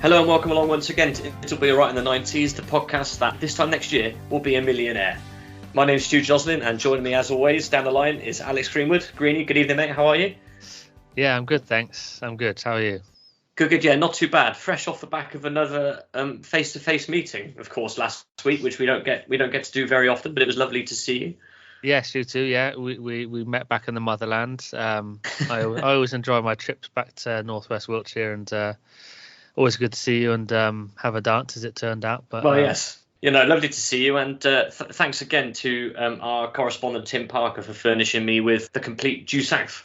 Hello and welcome along once again to It'll Be Alright in the 90s, the podcast that this time next year will be a millionaire. My name's Stu Joslin, and joining me as always down the line is Alex Greenwood. Greenie, good evening, mate. How are you? Yeah, I'm good, thanks. I'm good. How are you? Good. Yeah, not too bad. Fresh off the back of another face-to-face meeting, of course, last week, which we don't get to do very often, but it was lovely to see you. Yes, you too. Yeah, we met back in the motherland. I always enjoy my trips back to Northwest Wiltshire, and always good to see you and have a dance, as it turned out. But yes, lovely to see you, and thanks again to our correspondent Tim Parker for furnishing me with the complete due south.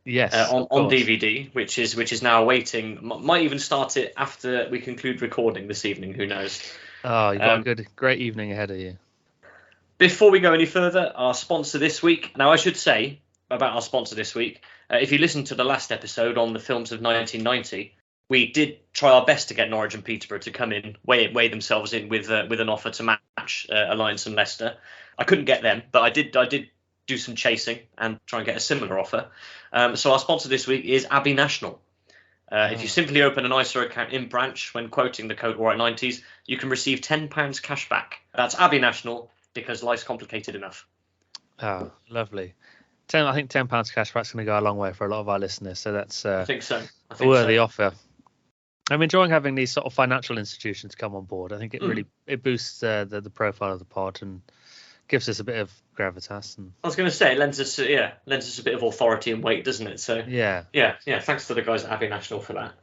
Yes, on DVD, which is now awaiting. Might even start it after we conclude recording this evening. Who knows? Oh, you've got a great evening ahead of you. Before we go any further, our sponsor this week. Now, I should say about our sponsor this week. If you listened to the last episode on the films of 1990, we did try our best to get Norwich and Peterborough to come in, weigh themselves in with an offer to match Alliance and Leicester. I couldn't get them, but I did do some chasing and try and get a similar offer. So our sponsor this week is Abbey National. If you simply open an ISA account in branch when quoting the code ALRIGHT90s, you can receive £10 cash back. That's Abbey National, because life's complicated enough. Oh, lovely. I think £10 cash back's going to go a long way for a lot of our listeners. So that's I think so. A worthy offer. I'm enjoying having these sort of financial institutions come on board. I think it really boosts the profile of the pod and gives us a bit of gravitas. And I was going to say, it lends us a bit of authority and weight, doesn't it? So yeah. Thanks to the guys at Abbey National for that.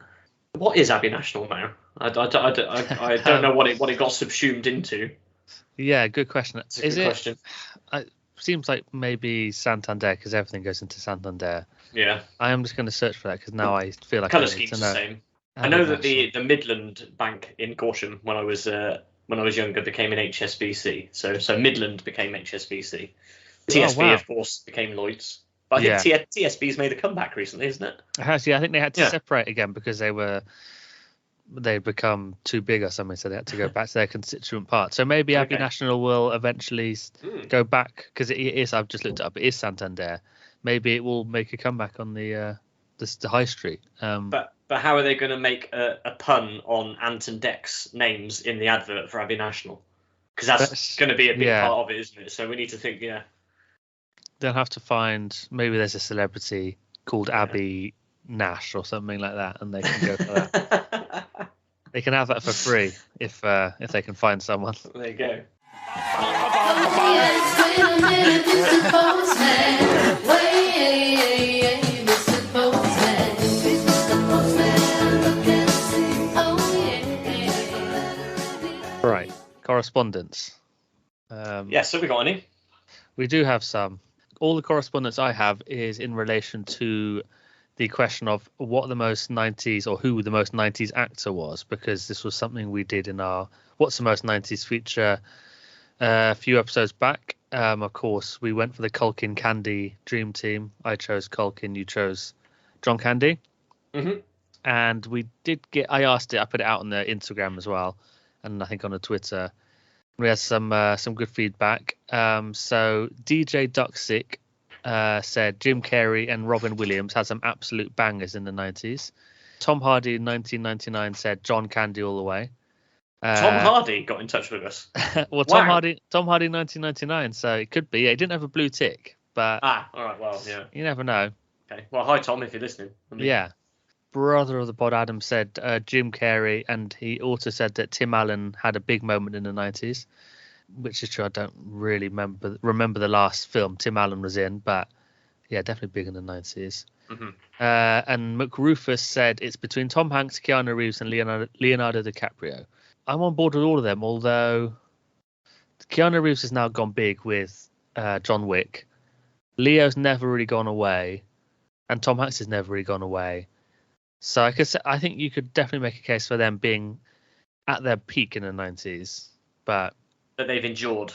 What is Abbey National now? I don't know what it got subsumed into. Yeah, good question. It's a good question. It seems like maybe Santander, because everything goes into Santander. Yeah. I am just going to search for that because now I feel like colour scheme's the same. I know that the Midland Bank in Gorsham when I was younger became an HSBC. So Midland became HSBC. TSB of course became Lloyd's. But I think TSB's made a comeback recently, isn't it? It has. Yeah, I think they had to separate again because they'd become too big or something, so they had to go back to their constituent part. So maybe Abbey National will eventually go back, because it is. I've just looked it up. It is Santander. Maybe it will make a comeback on the high street. But how are they going to make a pun on Ant and Dec's names in the advert for Abbey National? Because that's going to be a big part of it, isn't it? So we need to think. Yeah. They'll have to find. Maybe there's a celebrity called Abby Nash or something like that, and they can go for that. They can have that for free if they can find someone. There you go. Right, correspondence. Yes, have we got any? We do have some. All the correspondence I have is in relation to the question of what the most 90s or who the most 90s actor was, because this was something we did in our What's the Most 90s feature a few episodes back. Of course, we went for the Culkin Candy dream team. I chose Culkin, you chose John Candy. Mm-hmm. And we did I asked it, I put it out on the Instagram as well, and I think on the Twitter. We had some good feedback. So DJ Ducksick said Jim Carrey and Robin Williams had some absolute bangers in the 90s. Tom Hardy in 1999 said John Candy all the way. Tom Hardy got in touch with us. Well, Tom Hardy 1999, so it could be. Yeah, he didn't have a blue tick, but all right, well, yeah, you never know. Okay, well, hi Tom, if you're listening. Yeah. Brother of the pod, Adam, said Jim Carrey, and he also said that Tim Allen had a big moment in the 90s, which is true. I don't really remember the last film Tim Allen was in, but yeah, definitely big in the 90s. Mm-hmm. And McRufus said it's between Tom Hanks, Keanu Reeves, and Leonardo DiCaprio. I'm on board with all of them, although Keanu Reeves has now gone big with John Wick. Leo's never really gone away, and Tom Hanks has never really gone away. So I think you could definitely make a case for them being at their peak in the 90s, but they've endured.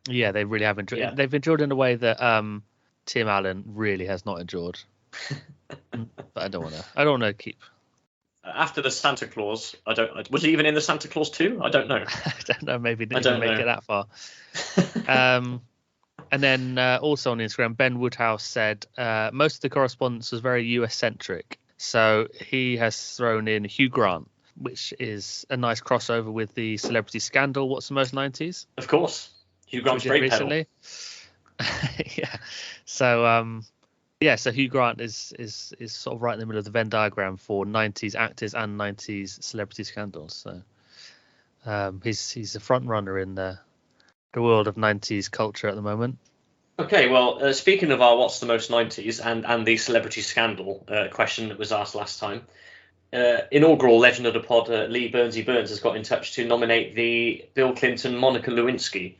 Yeah, they really have endured. Yeah. They've endured in a way that Tim Allen really has not endured. But I don't want to keep. After the Santa Claus, was he even in the Santa Claus 2? I don't know. I don't know. Maybe didn't make it that far. And then also on Instagram, Ben Woodhouse said most of the correspondence was very US centric. So he has thrown in Hugh Grant. which is a nice crossover with the celebrity scandal. What's the most 90s? Of course, Hugh Grant's Which we did brake pedal. recently. Yeah. So so Hugh Grant is sort of right in the middle of the Venn diagram for 90s actors and 90s celebrity scandals. So he's a front runner in the world of 90s culture at the moment. Okay, well, speaking of our what's the most 90s and the celebrity scandal question that was asked last time, inaugural Legend of the Pod, Lee Burnsy Burns has got in touch to nominate the Bill Clinton Monica Lewinsky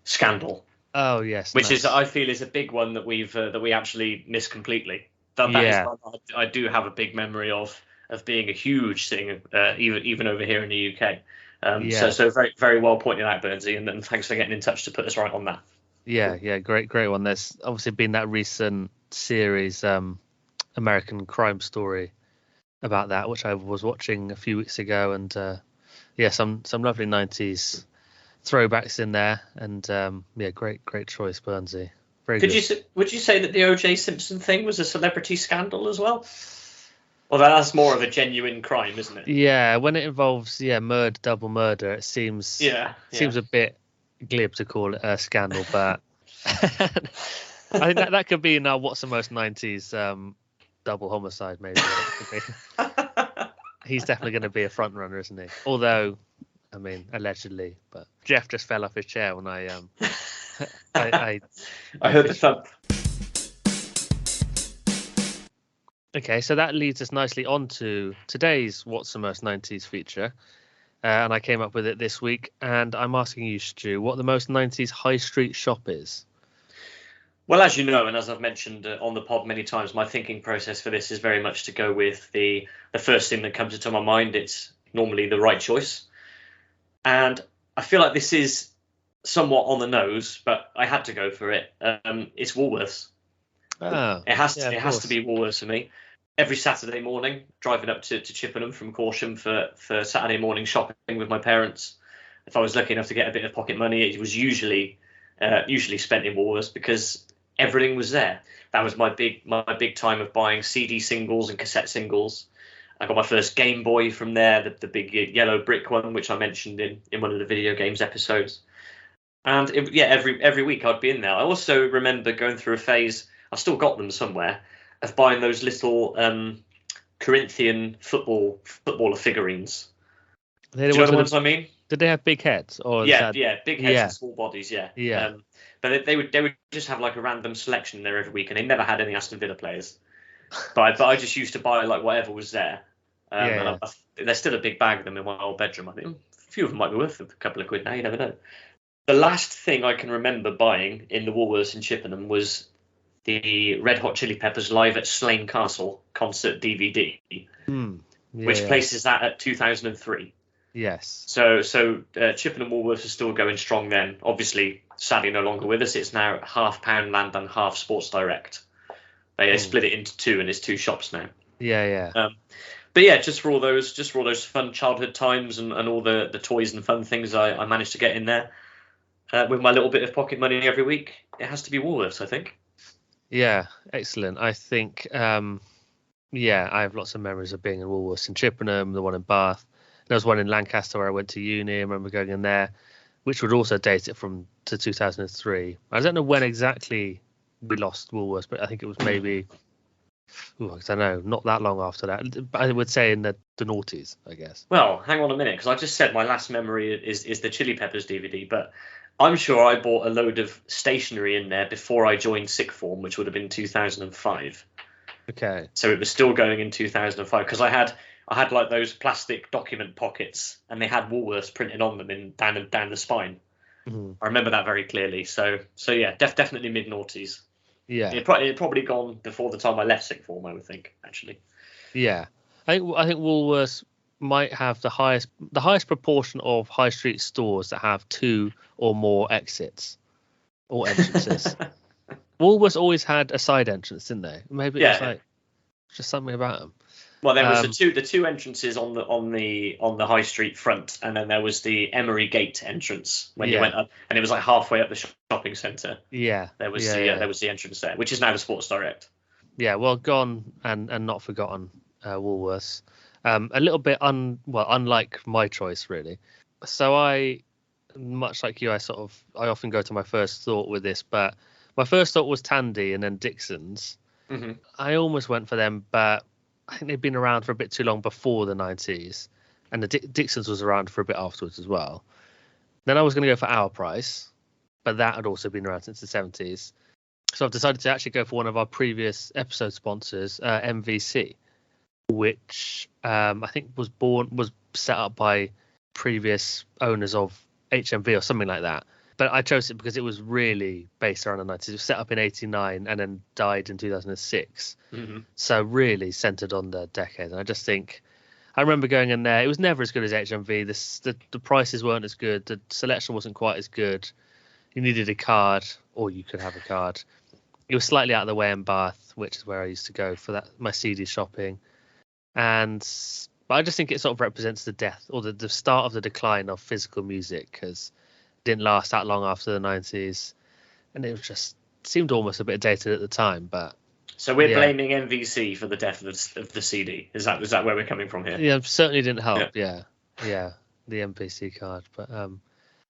scandal. Oh yes, which nice. is I feel is a big one that we actually missed completely. That is one I do have a big memory of being a huge thing, even over here in the UK. So very very well pointed out, Burnsy, and thanks for getting in touch to put us right on that. Yeah, great one. There's obviously been that recent series, American Crime Story, about that, which I was watching a few weeks ago, and some lovely 90s throwbacks in there, and great choice, Burnsy. Very good. Would you say that the O.J. Simpson thing was a celebrity scandal as well? Well, that's more of a genuine crime, isn't it? Yeah, when it involves double murder, it seems a bit glib to call it a scandal, but I think that could be now what's the most 90s double homicide, maybe. He's definitely going to be a front runner, isn't he? Although, I mean, allegedly, but Jeff just fell off his chair when I heard the thump. Okay, so that leads us nicely on to today's What's the Most 90s feature. And I came up with it this week, and I'm asking you, Stu, what the most 90s high street shop is. Well, as you know, and as I've mentioned on the pod many times, my thinking process for this is very much to go with the first thing that comes into my mind. It's normally the right choice. And I feel like this is somewhat on the nose, but I had to go for it. It's Woolworths. Oh, it has to be Woolworths for me. Every Saturday morning, driving up to Chippenham from Corsham for Saturday morning shopping with my parents. If I was lucky enough to get a bit of pocket money, it was usually spent in Woolworths because everything was there. That was my big time of buying CD singles and cassette singles. I got my first Game Boy from there, the big yellow brick one, which I mentioned in one of the video games episodes. And every week I'd be in there. I also remember going through a phase, I still got them somewhere, of buying those little Corinthian footballer figurines. Do you know the ones I mean? Did they have big heads? Or big heads and small bodies, yeah. But they would just have like a random selection there every week, and they never had any Aston Villa players. But I just used to buy like whatever was there. And there's still a big bag of them in my old bedroom. I think a few of them might be worth a couple of quid now. You never know. The last thing I can remember buying in the Woolworths in Chippenham was the Red Hot Chili Peppers Live at Slane Castle concert DVD, which places that at 2003. Yes. So Chippenham Woolworths is still going strong then. Obviously, sadly no longer with us. It's now half Poundland and half Sports Direct. They split it into two, and it's two shops now. Yeah. But yeah, just for all those fun childhood times and all the toys and fun things I managed to get in there with my little bit of pocket money every week, it has to be Woolworths, I think. Yeah, excellent. I think, I have lots of memories of being in Woolworths in Chippenham, the one in Bath. There was one in Lancaster where I went to uni. I remember going in there, which would also date it to 2003. I don't know when exactly we lost Woolworths, but I think it was maybe, I don't know, not that long after that. But I would say in the noughties, I guess. Well, hang on a minute, because I just said my last memory is the Chili Peppers DVD, but I'm sure I bought a load of stationery in there before I joined sixth form, which would have been 2005. Okay. So it was still going in 2005 because I had like those plastic document pockets, and they had Woolworths printed on them down the spine. Mm-hmm. I remember that very clearly. So yeah, definitely mid noughties. Yeah. It probably gone before the time I left sixth form, I would think, actually. Yeah, I think Woolworths might have the highest proportion of high street stores that have two or more exits or entrances. Woolworths always had a side entrance, didn't they? Maybe it was like just something about them. Well, there was the two entrances on the high street front, and then there was the Emery Gate entrance when you went up, and it was like halfway up the shopping centre. Yeah, there was the entrance there, which is now the Sports Direct. Yeah, well, gone and not forgotten, Woolworths. A little bit unlike my choice, really. So much like you, I often go to my first thought with this, but my first thought was Tandy and then Dixon's. Mm-hmm. I almost went for them, but I think they've been around for a bit too long before the 90s, and the Dixon's was around for a bit afterwards as well. Then I was going to go for Our Price, but that had also been around since the 70s. So I've decided to actually go for one of our previous episode sponsors, MVC, which I think was set up by previous owners of HMV or something like that. But I chose it because it was really based around the 90s. It was set up in 89 and then died in 2006. Mm-hmm. So really centered on the decade. And I just think, I remember going in there. It was never as good as HMV. The prices weren't as good. The selection wasn't quite as good. You needed a card, or you could have a card. It was slightly out of the way in Bath, which is where I used to go for my CD shopping. But I just think it sort of represents the death or the start of the decline of physical music, because it didn't last that long after the 90s. And it just seemed almost a bit dated at the time. But so we're blaming MVC for the death of the CD. Is that where we're coming from here? Yeah, certainly didn't help. Yeah, the MPC card. But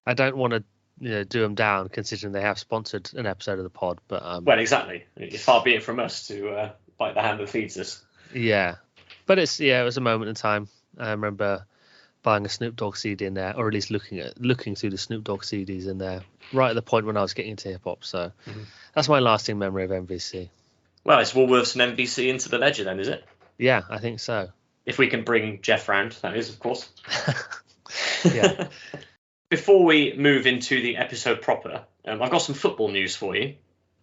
I don't want to do them down, considering they have sponsored an episode of the pod. But well, exactly. It's far be it from us to bite the hand that feeds us. Yeah, but it was a moment in time. I remember buying a Snoop Dogg CD in there, or at least looking through the Snoop Dogg CDs in there, right at the point when I was getting into hip hop. So that's my lasting memory of MVC. Well, it's Woolworths and MVC into the ledger then, is it? Yeah, I think so. If we can bring Jeff round, that is, of course. Yeah. Before we move into the episode proper, I've got some football news for you,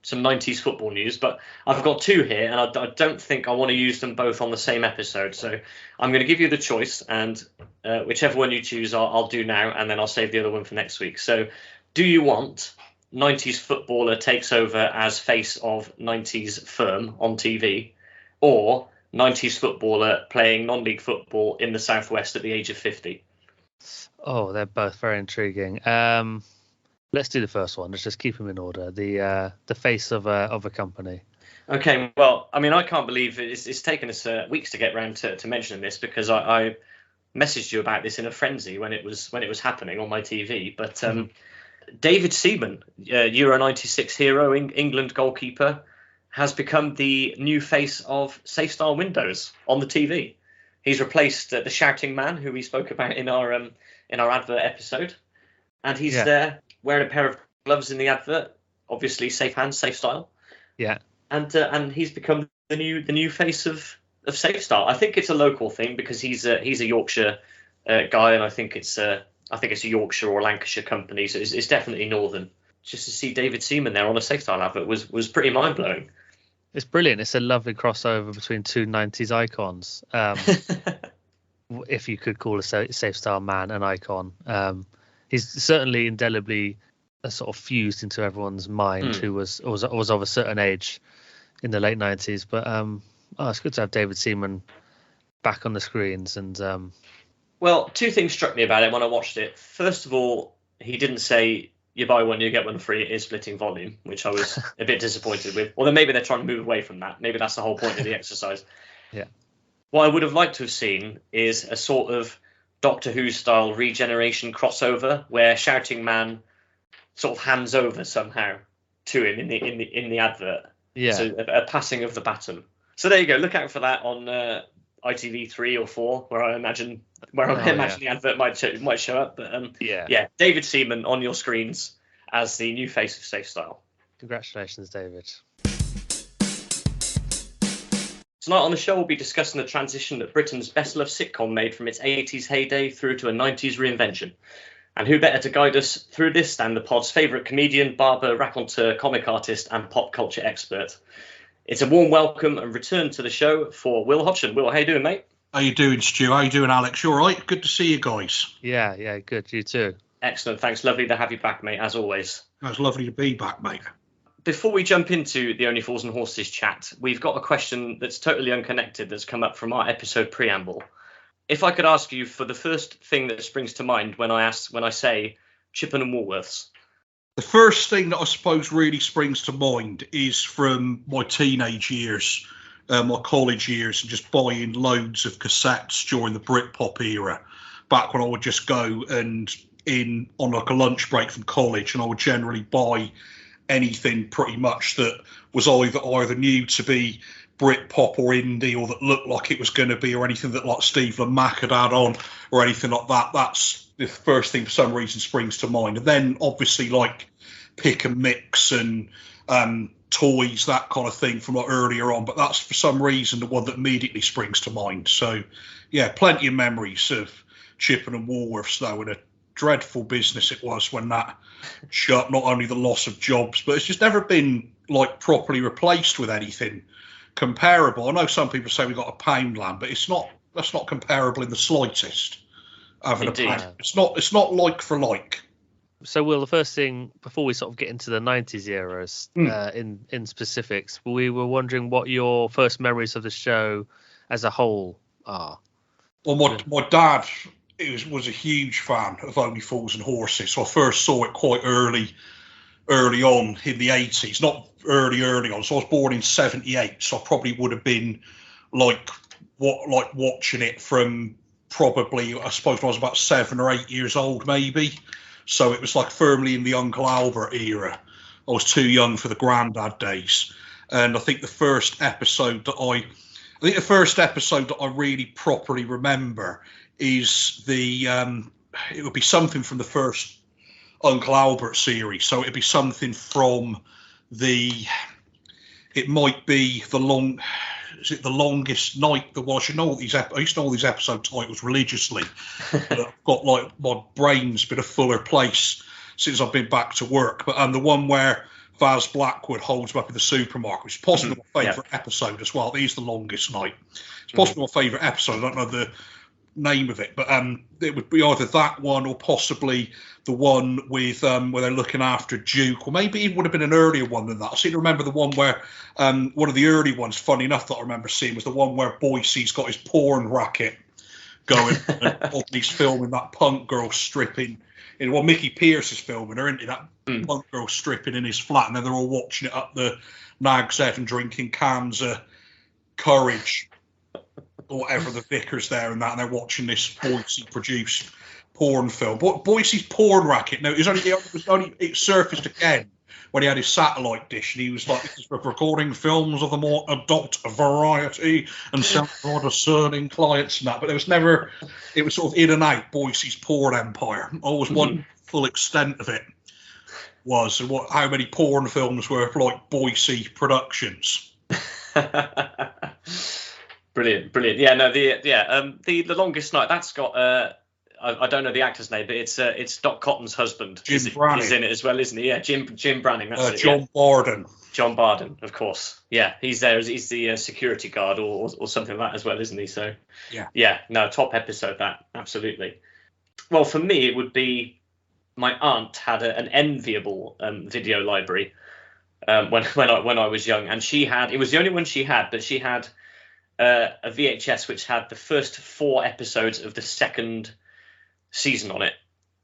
some 90s football news, but I've got two here, and I don't think I want to use them both on the same episode. So I'm going to give you the choice, and whichever one you choose, I'll do now, and then I'll save the other one for next week. So do you want 90s footballer takes over as face of 90s firm on TV, or 90s footballer playing non-league football in the Southwest at the age of 50? Oh, they're both very intriguing. Let's do the first one. Let's just keep them in order. The face of a company. Okay. Well, I mean, I can't believe it's taken us weeks to get round to mentioning this, because I messaged you about this in a frenzy when it was happening on my TV. But David Seaman, Euro '96 hero, England goalkeeper, has become the new face of Safe Style Windows on the TV. He's replaced the shouting man who we spoke about in our advert episode, and he's there wearing a pair of gloves in the advert. Obviously, safe hands, safe style. Yeah. And he's become the new face of Safe Style. I think it's a local thing because he's a Yorkshire guy, and I think it's a Yorkshire or Lancashire company, so it's definitely northern. Just to see David Seaman there on a Safe Style advert was pretty mind blowing. It's brilliant. It's a lovely crossover between two 90s icons. If you could call a Safe Style man an icon. He's certainly indelibly sort of fused into everyone's mind who was of a certain age in the late 90s. But it's good to have David Seaman back on the screens. And well, two things struck me about it when I watched it. First of all, he didn't say you buy one, you get one free. It is splitting volume, which I was a bit disappointed with. Although maybe they're trying to move away from that. Maybe that's the whole point of the exercise. Yeah. What I would have liked to have seen is a sort of Doctor Who style regeneration crossover where Shouting Man sort of hands over somehow to him in the advert. Yeah. So a passing of the baton. So there you go. Look out for that on ITV 3 or 4, where I imagine the advert might show up. But David Seaman on your screens as the new face of Safe Style. Congratulations, David. Tonight on the show, we'll be discussing the transition that Britain's best-loved sitcom made from its 80s heyday through to a 90s reinvention. And who better to guide us through this than the pod's favourite comedian, barber, raconteur, comic artist and pop culture expert. It's a warm welcome and return to the show for Wil Hodgson. Will, how you doing, mate? How you doing, Stu? How you doing, Alex? You all right? Good to see you guys. Yeah, good. You too. Excellent. Thanks. Lovely to have you back, mate, as always. It's lovely to be back, mate. Before we jump into the Only Fools and Horses chat, we've got a question that's totally unconnected that's come up from our episode preamble. If I could ask you for the first thing that springs to mind when I say Chippenham Woolworths. The first thing that I suppose really springs to mind is from my teenage years. my college years and just buying loads of cassettes during the Britpop era, back when I would just go and on like a lunch break from college, and I would generally buy anything pretty much that was either new to be Britpop or indie, or that looked like it was going to be, or anything that like Steve Lamacq had on, or anything like that. That's the first thing for some reason springs to mind. And then obviously like Pick and Mix and toys, that kind of thing from like earlier on. But that's for some reason the one that immediately springs to mind. So yeah, plenty of memories of Chippen and Woolworths, though, and a dreadful business it was when that shut. Not only the loss of jobs, but it's just never been like properly replaced with anything comparable. I know some people say we got a Poundland, but that's not comparable in the slightest. Having Indeed. a Pound, it's not like for like. So, Will, the first thing before we sort of get into the 90s eras in specifics, we were wondering what your first memories of the show as a whole are. Well, my dad was a huge fan of Only Fools and Horses, so I first saw it quite early on in the 80s. Not early on. So I was born in 78, so I probably would have been like watching it from probably, I suppose, when I was about 7 or 8 years old, maybe. So it was like firmly in the Uncle Albert era. I was too young for the Grandad days. And I think the first episode that I really properly remember is it would be something from the first Uncle Albert series. So it'd be something from it might be the Longest Night there was. I used to know all these episode titles religiously. But I've got like my brain's been a fuller place since I've been back to work. But the one where Vaz Blackwood holds him up in the supermarket, which is possibly my favourite episode as well. It is The Longest Night. It's possibly my favourite episode. I don't know the name of it, but it would be either that one or possibly the one with where they're looking after Duke, or maybe it would have been an earlier one than that. I seem to remember the one where one of the early ones, funny enough, that I remember seeing was the one where Boycie's got his porn racket going and he's filming that punk girl stripping. Well, Mickey Pearce is filming her, isn't he? That punk girl stripping in his flat, and then they're all watching it up the Nag's Head and drinking cans of Courage or whatever, the Vickers there and that, and they're watching this Boycie produced porn film. But Boycie's porn racket, no, it surfaced again when he had his satellite dish, and he was like, "This is for recording films of the more adult variety and some more discerning clients and that." But there was never, it was sort of in and out Boycie's porn empire. Always one full extent of it was, and how many porn films were like Boycie Productions. Brilliant. Yeah, no, the Longest Night, that's got I don't know the actor's name, but it's Doc Cotton's husband. Jim Branning is in it as well, isn't he? Yeah, Jim Branning. That's it. John Barden. John Barden, of course. Yeah, he's there. He's the security guard or something like that as well, isn't he? So yeah, no, top episode that, absolutely. Well, for me, it would be my aunt had an enviable video library when I was young, and it was the only one she had, but she had a VHS which had the first 4 episodes of the second season on it,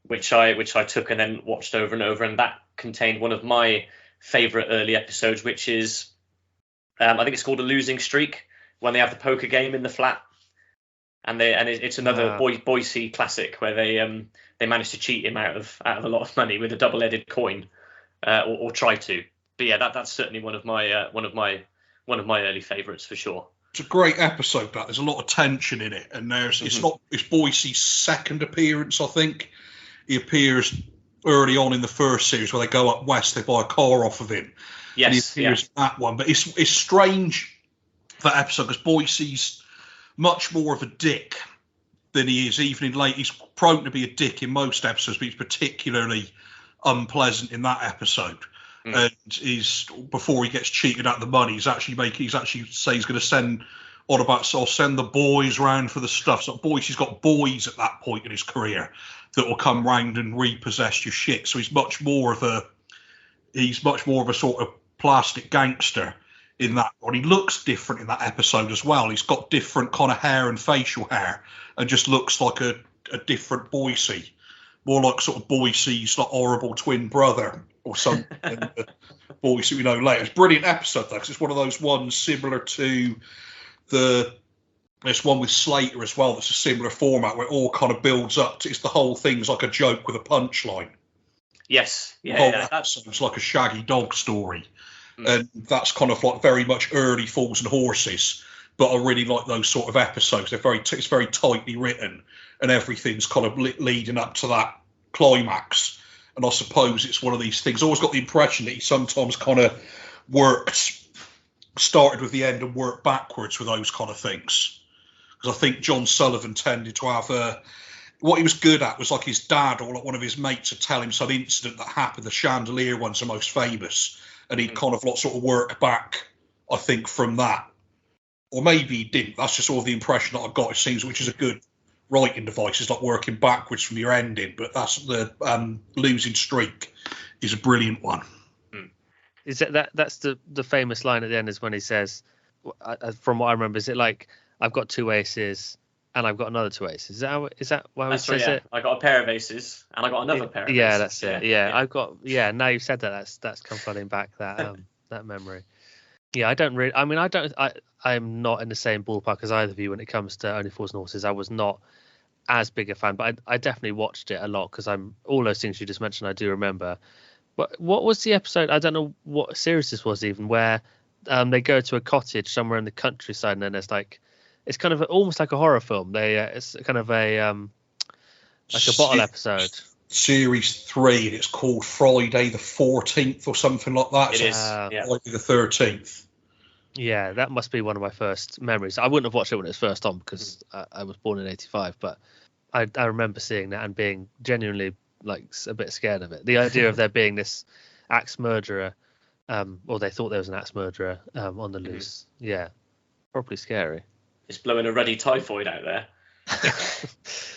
which I took and then watched over and over, and that contained one of my favourite early episodes, which is I think it's called A Losing Streak, when they have the poker game in the flat, and it's another Boycie classic where they manage to cheat him out of a lot of money with a double-headed coin, or try to. But yeah, that's certainly one of my early favourites for sure. It's a great episode. There's a lot of tension in it, and it's Boycie's second appearance, I think. He appears early on in the first series where they go up west, they buy a car off of him. Yes, and he appears in that one. But it's strange, that episode, because Boycie's much more of a dick than he is even in late. He's prone to be a dick in most episodes, but he's particularly unpleasant in that episode. And before he gets cheated out of the money, he's actually say he's going to send on about, so I'll send the boys round for the stuff. So Boycie's got boys at that point in his career that will come round and repossess your shit. So he's much more of a sort of plastic gangster in that one. He looks different in that episode as well. He's got different kind of hair and facial hair, and just looks like a different Boycie, more like sort of Boycie's like horrible twin brother or something. And Boycie, we know later. It's a brilliant episode though, because it's one of those ones similar to there's one with Slater as well. That's a similar format where it all kind of builds up. It's the whole thing's like a joke with a punchline. Yes, It's like a Shaggy Dog story, and that's kind of like very much early Fools and Horses. But I really like those sort of episodes. It's very tightly written, and everything's kind of leading up to that climax. And I suppose it's one of these things. I always got the impression that he sometimes kind of started with the end and worked backwards with those kind of things. Because I think John Sullivan tended to have what he was good at was like his dad or like one of his mates would tell him some incident that happened. The chandelier one's the most famous, and he'd kind of like sort of work back, I think, from that. Or maybe he didn't. That's just all the impression that I got. It seems, which is a good writing device, is like working backwards from your ending. But that's the losing streak is a brilliant one. Is it that's the famous line at the end is when he says, from what I remember, is it like, I've got 2 aces and I've got another 2 aces? Is that why he says it? I got a pair of aces and I got another pair of aces. Yeah, that's it. Yeah, I've got. Yeah, now you've said that. That's come flooding back that that memory. Yeah, I don't really. I mean, I'm not in the same ballpark as either of you when it comes to Only Fools and Horses. I was not as big a fan, but I definitely watched it a lot because all those things you just mentioned I do remember. But what was the episode? I don't know what series this was even, where they go to a cottage somewhere in the countryside and then there's like. It's kind of almost like a horror film. It's kind of a like a bottle episode. Series 3, and it's called Friday the 14th or something like that. It is. Friday the 13th. Yeah, that must be one of my first memories. I wouldn't have watched it when it was first on because I was born in '85, but I remember seeing that and being genuinely like a bit scared of it. The idea of there being this axe murderer, or they thought there was an axe murderer on the loose. Yeah, probably scary. It's blowing a ruddy typhoid out there.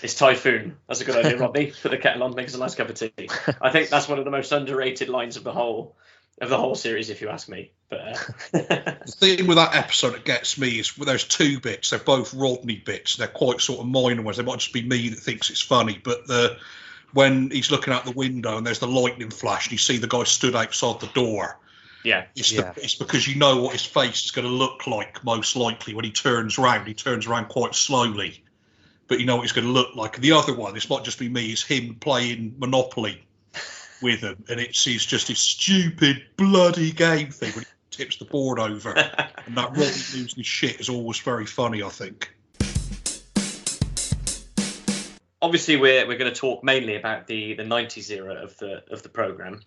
It's typhoon. That's a good idea, Rodney. Put the kettle on, make us a nice cup of tea. I think that's one of the most underrated lines of the whole series, if you ask me. But the thing with that episode that gets me is there's 2 bits. They're both Rodney bits. They're quite sort of minor ones. They might just be me that thinks it's funny. But when he's looking out the window and there's the lightning flash and you see the guy stood outside the door. Yeah, it's because you know what his face is going to look like most likely when he turns around. He turns around quite slowly, but you know what he's going to look like. The other one, this might just be me, is him playing Monopoly with him, and it's just his stupid bloody game thing when he tips the board over, and that Rodney losing his shit is always very funny, I think. Obviously, we're going to talk mainly about the 90s era of the program.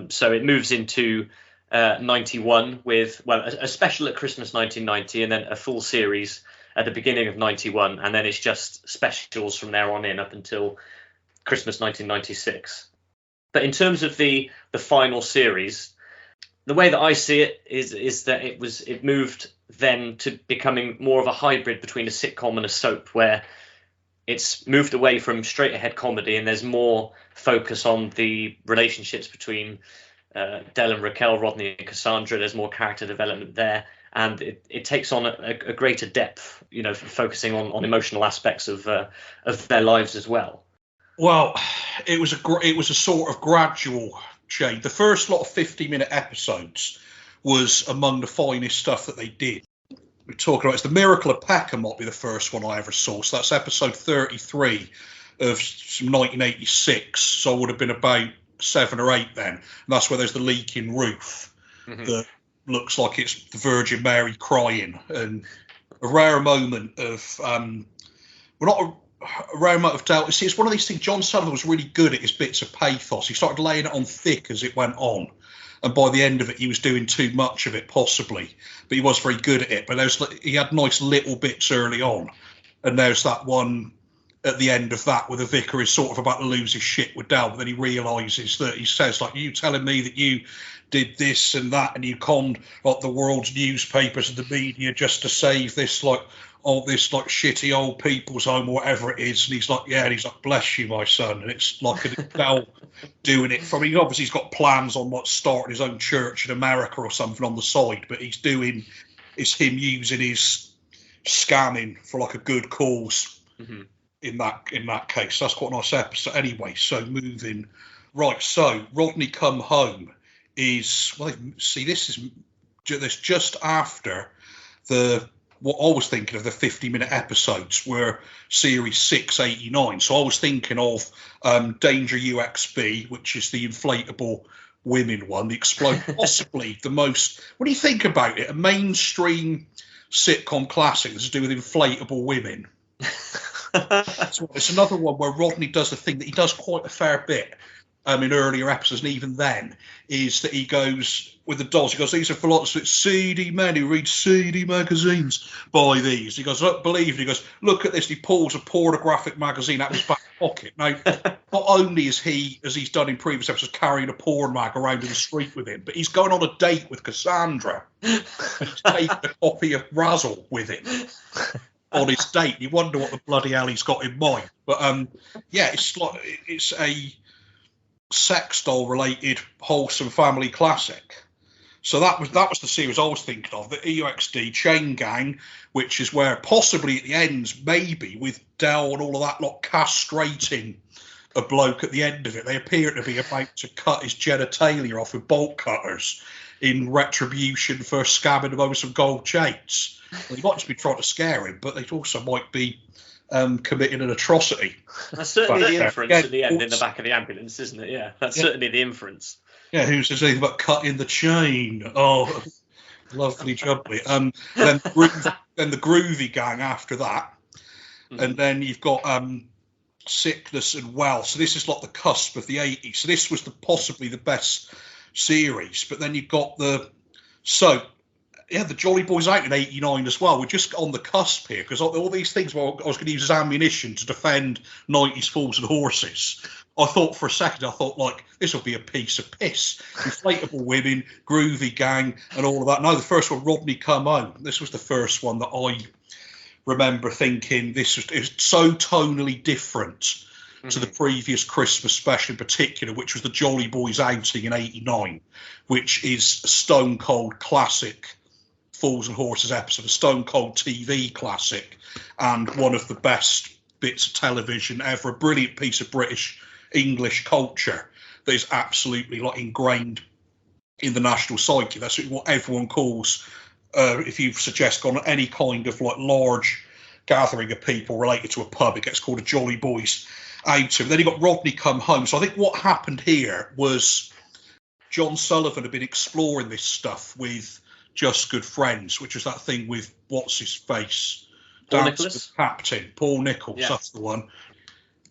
So it moves into 91 with a special at Christmas 1990 and then a full series at the beginning of 91, and then it's just specials from there on in up until Christmas 1996. But in terms of the final series, the way that I see it is that it moved then to becoming more of a hybrid between a sitcom and a soap, where it's moved away from straight ahead comedy and there's more focus on the relationships between Del and Raquel, Rodney and Cassandra. There's more character development there, and it takes on a greater depth, focusing on emotional aspects of their lives as well. Well, it was a sort of gradual change. The first lot of 50-minute episodes was among the finest stuff that they did. We're talking about it's The Miracle of Peckham might be the first one I ever saw. So that's episode 33 of 1986. So I would have been about 7 or 8 then, and that's where there's the leaking roof that looks like it's the Virgin Mary crying, and a rare moment of a rare amount of doubt. See, it's one of these things. John Sullivan was really good at his bits of pathos. He started laying it on thick as it went on, and by the end of it, he was doing too much of it, possibly. But he was very good at it. But he had nice little bits early on, and there's that one at the end of that where the vicar is sort of about to lose his shit with Del, but then he realises that he says, like, you telling me that you did this and that and you conned like the world's newspapers and the media just to save this this shitty old people's home or whatever it is. And he's like, yeah, and he's like, bless you, my son. And it's like Del doing it from, obviously he's got plans on starting his own church in America or something on the side, but it's him using his scamming for like a good cause. In that case. That's quite a nice episode anyway. So moving Right, so Rodney Come Home is, well, see, this is just after what I was thinking of, the 50-minute episodes were series 689. So I was thinking of Danger UXB, which is the inflatable women one, the explode, possibly the most, when you think about it, a mainstream sitcom classic that's to do with inflatable women. It's another one where Rodney does the thing that he does quite a fair bit in earlier episodes, and even then, is that he goes with the dolls. He goes, these are for lots of seedy men who read seedy magazines. Buy these. He goes, I don't believe it. He goes, look at this. He pulls a pornographic magazine out of his back pocket. Now, not only is he, as he's done in previous episodes, carrying a porn mag around in the street with him, but he's going on a date with Cassandra. And he's taking a copy of Razzle with him on his date. You wonder what the bloody hell he's got in mind. But yeah, it's a sex doll related wholesome family classic. So that was the series I was thinking of, the EUXD Chain Gang, which is where possibly at the end, maybe with Del and all of that lot castrating a bloke at the end of it, they appear to be about to cut his genitalia off with bolt cutters in retribution for scabbing him over some gold chains. Well, they might just be trying to scare him, but they also might be committing an atrocity. That's certainly the inference at the end in the back of the ambulance, isn't it? Yeah, that's certainly the inference. Yeah, who says anything about cutting the chain? Oh, lovely jubbly. Then the Groovy Gang after that. Mm-hmm. And then you've got Sickness and Well. So this is like the cusp of the 80s. So this was possibly the best series. But then you've got the Jolly Boys out in 89 as well. We're just on the cusp here, because all these things I was going to use as ammunition to defend 90s Fools and Horses. I thought for a second, like, this will be a piece of piss. Inflatable women, Groovy Gang, and all of that. No, the first one, Rodney Come Home. This was the first one that I remember thinking it was so tonally different to the previous Christmas special in particular, which was the Jolly Boys outing in 89, which is a stone cold classic Fools and Horses episode, a stone cold TV classic, and one of the best bits of television ever. A brilliant piece of British English culture that is absolutely like ingrained in the national psyche. That's what everyone calls, if you suggest on any kind of like large gathering of people related to a pub, it gets called a Jolly Boys outing. Then you got Rodney Come Home. So I think what happened here was John Sullivan had been exploring this stuff with Just Good Friends, which was that thing with what's his face, Paul Dance Nicholas? with Captain Paul Nichols. Yeah. That's the one.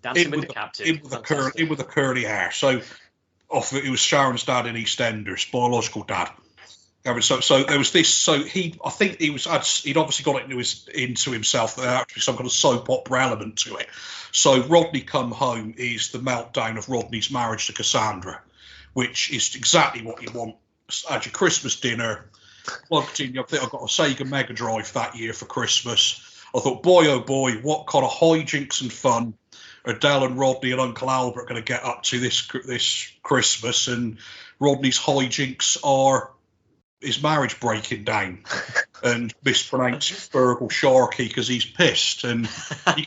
Dancing with the Captain. In with the curly hair. So it was Sharon's dad in EastEnders, biological dad. So there was this. So he'd obviously got it into himself that there had to be some kind of soap opera element to it. So Rodney Come Home is the meltdown of Rodney's marriage to Cassandra, which is exactly what you want at your Christmas dinner. Plugged in. I think I got a Sega Mega Drive that year for Christmas. I thought, boy, oh boy, what kind of hijinks and fun are Del and Rodney and Uncle Albert going to get up to this Christmas? And Rodney's hijinks are his marriage breaking down and mispronounced Fergal Sharkey because he's pissed. And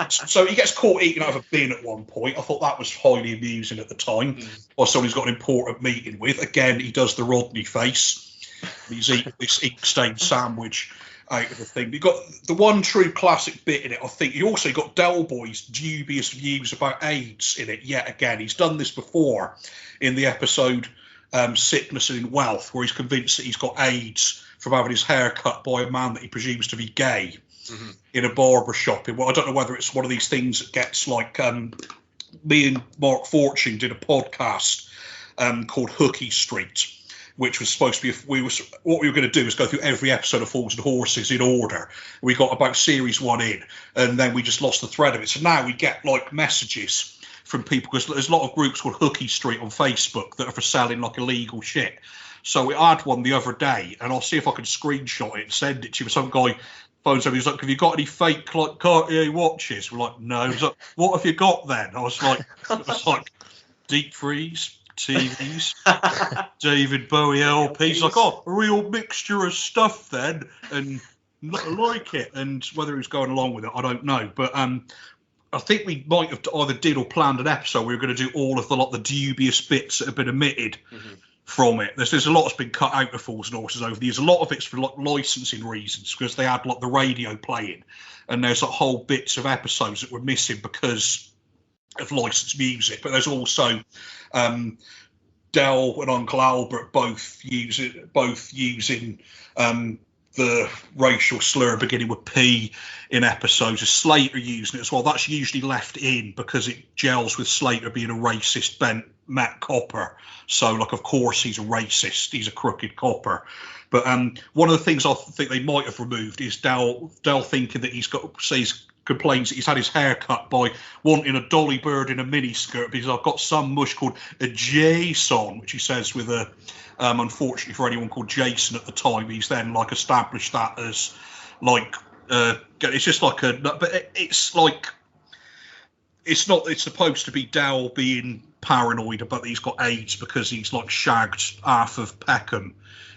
so he gets caught eating out of a bin at one point. I thought that was highly amusing at the time. Or someone he's got an important meeting with. Again, he does the Rodney face. He's eating this ink-stained sandwich out of the thing. You've got the one true classic bit in it, I think. You also got Del Boy's dubious views about AIDS in it yet again. He's done this before in the episode Sickness and Wealth, where he's convinced that he's got AIDS from having his hair cut by a man that he presumes to be gay in a barber shop. Well, I don't know whether it's one of these things that gets like me and Mark Fortune did a podcast called Hooky Street, which was supposed to be, what we were going to do is go through every episode of Fools and Horses in order. We got about series 1 in, and then we just lost the thread of it. So now we get like messages from people, because there's a lot of groups called Hooky Street on Facebook that are for selling like illegal shit. So we had one the other day, and I'll see if I can screenshot it and send it to you. Some guy phones over, he's like, have you got any fake like Cartier watches? We're like, no. He's like, what have you got then? I was like, deep freeze, TVs, David Bowie LPs. Like, oh, a real mixture of stuff then, and I like it. And whether he was going along with it, I don't know. But I think we might have either did or planned an episode. We were going to do all of the dubious bits that have been omitted from it. There's a lot that's been cut out of Fools and Horses over the years. A lot of it's for licensing reasons, because they had the radio playing, and there's whole bits of episodes that were missing because of licensed music. But there's also Del and Uncle Albert both using the racial slur beginning with P in episodes. Slater using it as well. That's usually left in because it gels with Slater being a racist bent Matt copper. So, of course, he's a racist. He's a crooked copper. But one of the things I think they might have removed is Del thinking that complains that he's had his hair cut by wanting a Dolly Bird in a miniskirt because I've got some mush called a Jason, which he says with a unfortunately for anyone called Jason at the time, he's then established that as it's just but it's supposed to be Del being paranoid about that he's got AIDS because he's shagged half of Peckham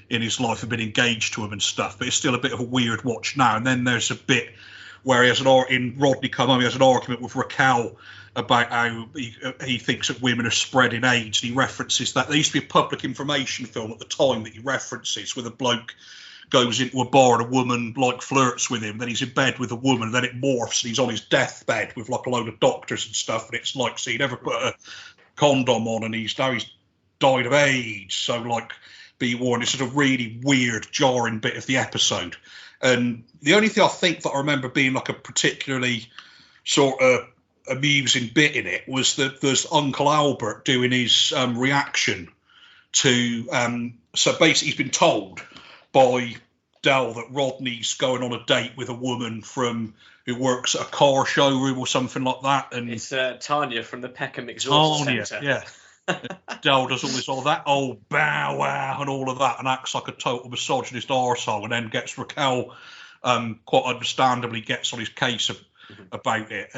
in his life and been engaged to him and stuff, but it's still a bit of a weird watch now. And then there's a bit where he has Rodney Come Home, he has an argument with Raquel about how he thinks that women are spreading AIDS, and he references that. There used to be a public information film at the time that he references where the bloke goes into a bar and a woman flirts with him, then he's in bed with a woman, and then it morphs and he's on his deathbed with a load of doctors and stuff, and it's so he never put a condom on, and he's died of AIDS, so be warned. It's a really weird, jarring bit of the episode. And the only thing I think that I remember being a particularly sort of amusing bit in it was that there's Uncle Albert doing his reaction to so basically he's been told by Del that Rodney's going on a date with a woman who works at a car showroom or something like that, and it's Tanya from the Peckham Exhaust Centre. Yeah. Del does all that bow wow and all of that, and acts like a total misogynist arsehole, and then gets Raquel quite understandably gets on his case about it,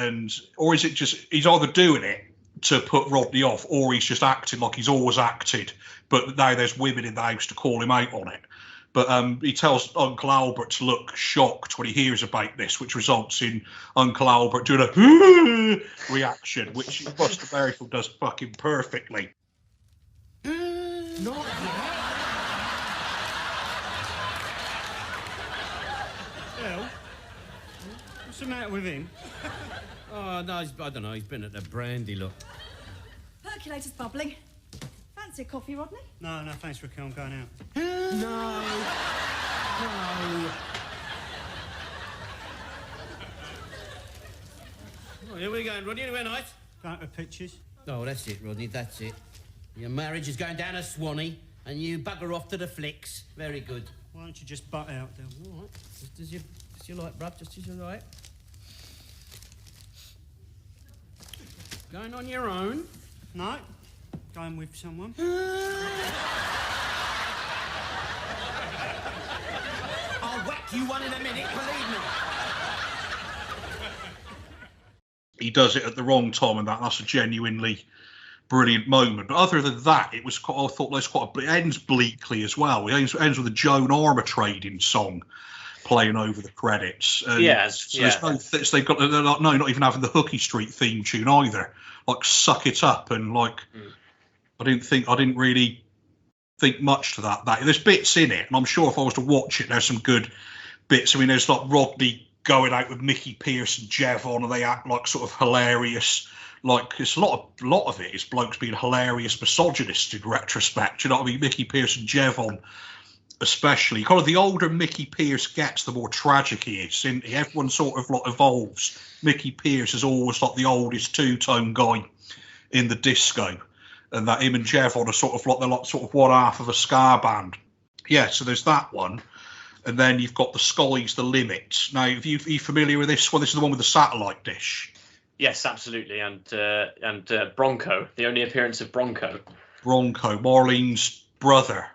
or is it just he's either doing it to put Rodney off, or he's just acting like he's always acted, but now there's women in the house to call him out on it. But he tells Uncle Albert to look shocked when he hears about this, which results in Uncle Albert doing a reaction, which Buster Merrifield does fucking perfectly. Not yet. Well, what's the matter with him? Oh, no, I don't know. He's been at the brandy, look. Percolator's bubbling. Fancy a coffee, Rodney? No, thanks, Raquel. I'm going out. No. Oh, here we go, Rodney. Anywhere nice? Going to pictures. Oh, that's it, Rodney, that's it. Your marriage is going down a swanee, and you bugger off to the flicks. Very good. Why don't you just butt out, Del? All right. Just as you like, bruv. Just as you like. Going on your own? No. Going with someone. I'll whack you one in a minute, believe me. He does it at the wrong time, and that's a genuinely brilliant moment. But other than that, I thought it ends bleakly as well. It ends with a Joan Armatrading song playing over the credits. They've got not even having the Hooky Street theme tune either. Suck It Up and I didn't really think much to that. There's bits in it, and I'm sure if I was to watch it, there's some good bits. I mean, there's Rodney going out with Mickey Pearce and Jevon, and they act sort of hilarious. It's a lot of it is blokes being hilarious misogynists in retrospect. You know what I mean? Mickey Pearce and Jevon, especially. Kind of the older Mickey Pearce gets, the more tragic he is. Everyone sort of evolves. Mickey Pearce is always the oldest two-tone guy in the disco. And that him and Jevon are sort of one half of a ska band. Yeah, so there's that one. And then you've got The Sky's the Limit. Now, are you familiar with this one? This is the one with the satellite dish. Yes, absolutely. And Bronco, the only appearance of Bronco. Marlene's brother,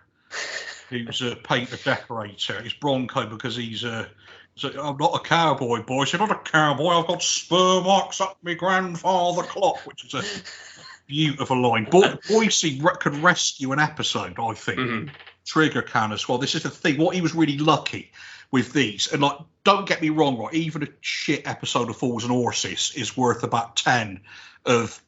who's a painter decorator. He's Bronco because I'm not a cowboy, boy. He's not a cowboy. I've got spur marks up my grandfather clock, which is a beautiful line. Boycie could rescue an episode, I think. Mm-hmm. Trigger can as well. This is the thing. What he was really lucky with these. And like, don't get me wrong, right? Even a shit episode of Fools and Horses is worth about 10 of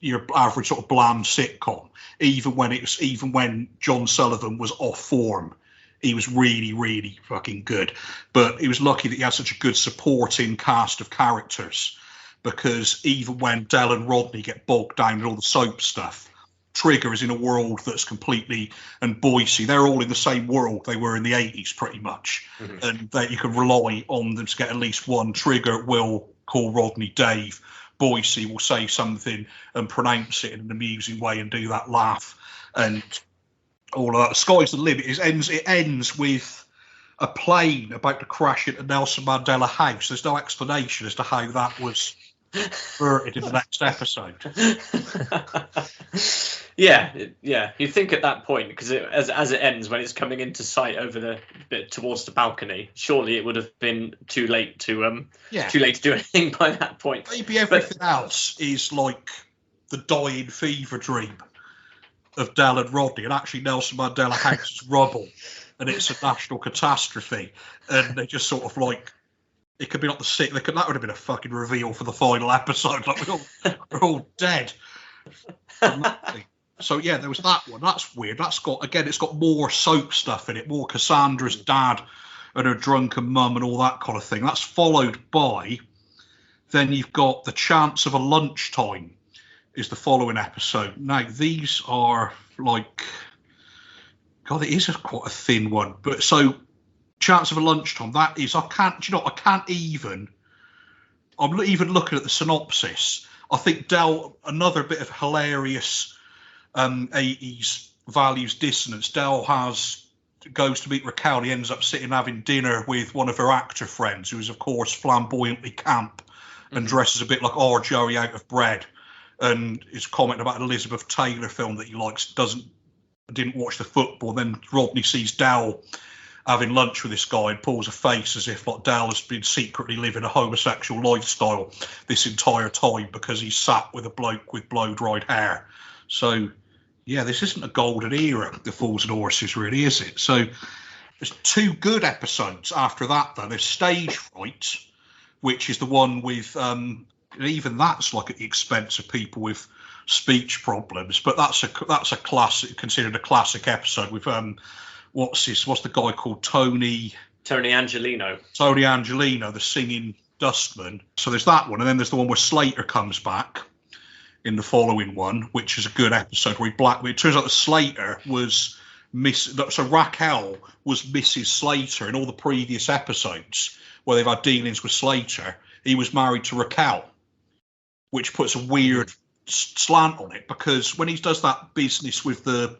your average sort of bland sitcom. Even when John Sullivan was off form, he was really, really fucking good. But he was lucky that he had such a good supporting cast of characters, because even when Del and Rodney get bogged down in all the soap stuff, Trigger is in a world that's completely, and Boycie, they're all in the same world they were in the 80s pretty much. And that you can rely on them to get at least one. Trigger will call Rodney Dave. Boycie will say something and pronounce it in an amusing way and do that laugh. And all of that. The sky's the limit. It ends with a plane about to crash into Nelson Mandela House. There's no explanation as to how that was converted in the next episode. Yeah. You think at that point, because as it ends, when it's coming into sight over the bit towards the balcony, surely it would have been too late to do anything by that point. Maybe everything else is like the dying fever dream of Del and Rodney, and actually Nelson Mandela House is rubble, and it's a national catastrophe, and they just sort of like, it could be like that would have been a fucking reveal for the final episode. Like we're all dead. So yeah, there was that one. That's weird. It's got more soap stuff in it, more Cassandra's dad and her drunken mum and all that kind of thing. That's followed by, then you've got The Chance of a Lunchtime is the following episode. Now these are like, God, it is quite a thin one. But so Chance of a Lunchtime, that is, I'm even looking at the synopsis. I think Del, another bit of hilarious 80s values dissonance. Del goes to meet Raquel. He ends up sitting having dinner with one of her actor friends, who is of course flamboyantly camp and dresses a bit like Joey out of bread, and is commenting about an Elizabeth Taylor film that he likes. Didn't watch the football. Then Rodney sees Del having lunch with this guy and pulls a face as if like Del has been secretly living a homosexual lifestyle this entire time because he's sat with a bloke with blow-dried hair. So, yeah, this isn't a golden era, the Fools and Horses, really, is it? So there's 2 good episodes after that, though. There's Stage Fright, which is the one with, even that's like at the expense of people with speech problems, but that's a classic, considered a classic episode with what's the guy called? Tony Angelino, the singing dustman. So there's that one, and then there's the one where Slater comes back in the following one, which is a good episode where it turns out that Slater was Raquel was Mrs. Slater in all the previous episodes where they've had dealings with Slater. He was married to Raquel, which puts a weird slant on it, because when he does that business with the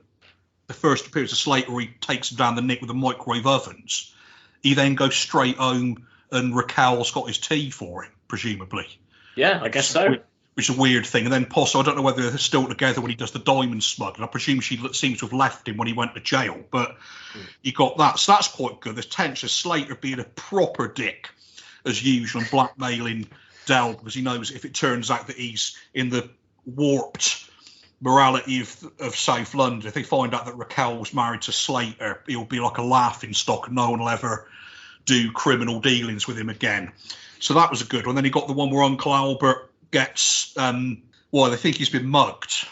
first appearance of Slater where he takes him down the nick with the microwave ovens, he then goes straight home and Raquel's got his tea for him, presumably. Yeah, I guess so. Which is a weird thing. And then I don't know whether they're still together when he does the diamond smuggling. I presume she seems to have left him when he went to jail. But you got that. So that's quite good. There's tension. Slater being a proper dick, as usual, and blackmailing Del because he knows if it turns out that he's in the warped morality of South London, if they find out that Raquel was married to Slater, he'll be like a laughing stock and no one will ever do criminal dealings with him again. So that was a good one. Then he got the one where Uncle Albert gets they think he's been mugged,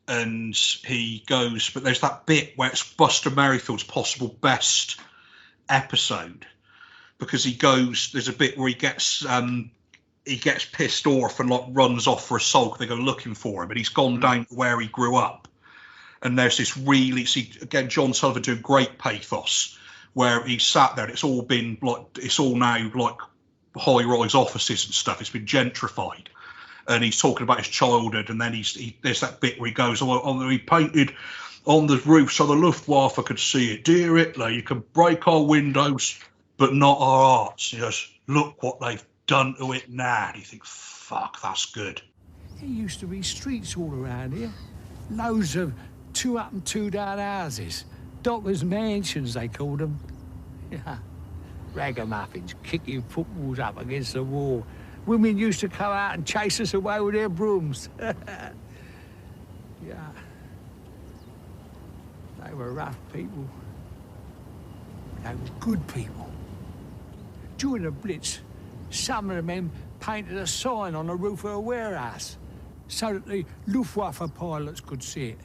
and he goes, but there's that bit where it's Buster Merrifield's possible best episode, because there's a bit where he gets pissed off and like runs off for a sulk. They go looking for him, and he's gone down to where he grew up, and there's this again John Sullivan doing great pathos where he's sat there and it's all now like high-rise offices and stuff. It's been gentrified. And he's talking about his childhood, and then there's that bit where he goes, he painted on the roof so the Luftwaffe could see it. Dear Hitler, you can break our windows, but not our hearts. He goes, look what they've done to it now. And you think, fuck, that's good. There used to be streets all around here. Loads of 2 up and 2 down houses. Doctors' mansions, they called them. Yeah. Ragamuffins kicking footballs up against the wall. Women used to come out and chase us away with their brooms. Yeah. They were rough people. They were good people. during the Blitz, some of the men painted a sign on the roof of a warehouse so that the Luftwaffe pilots could see it.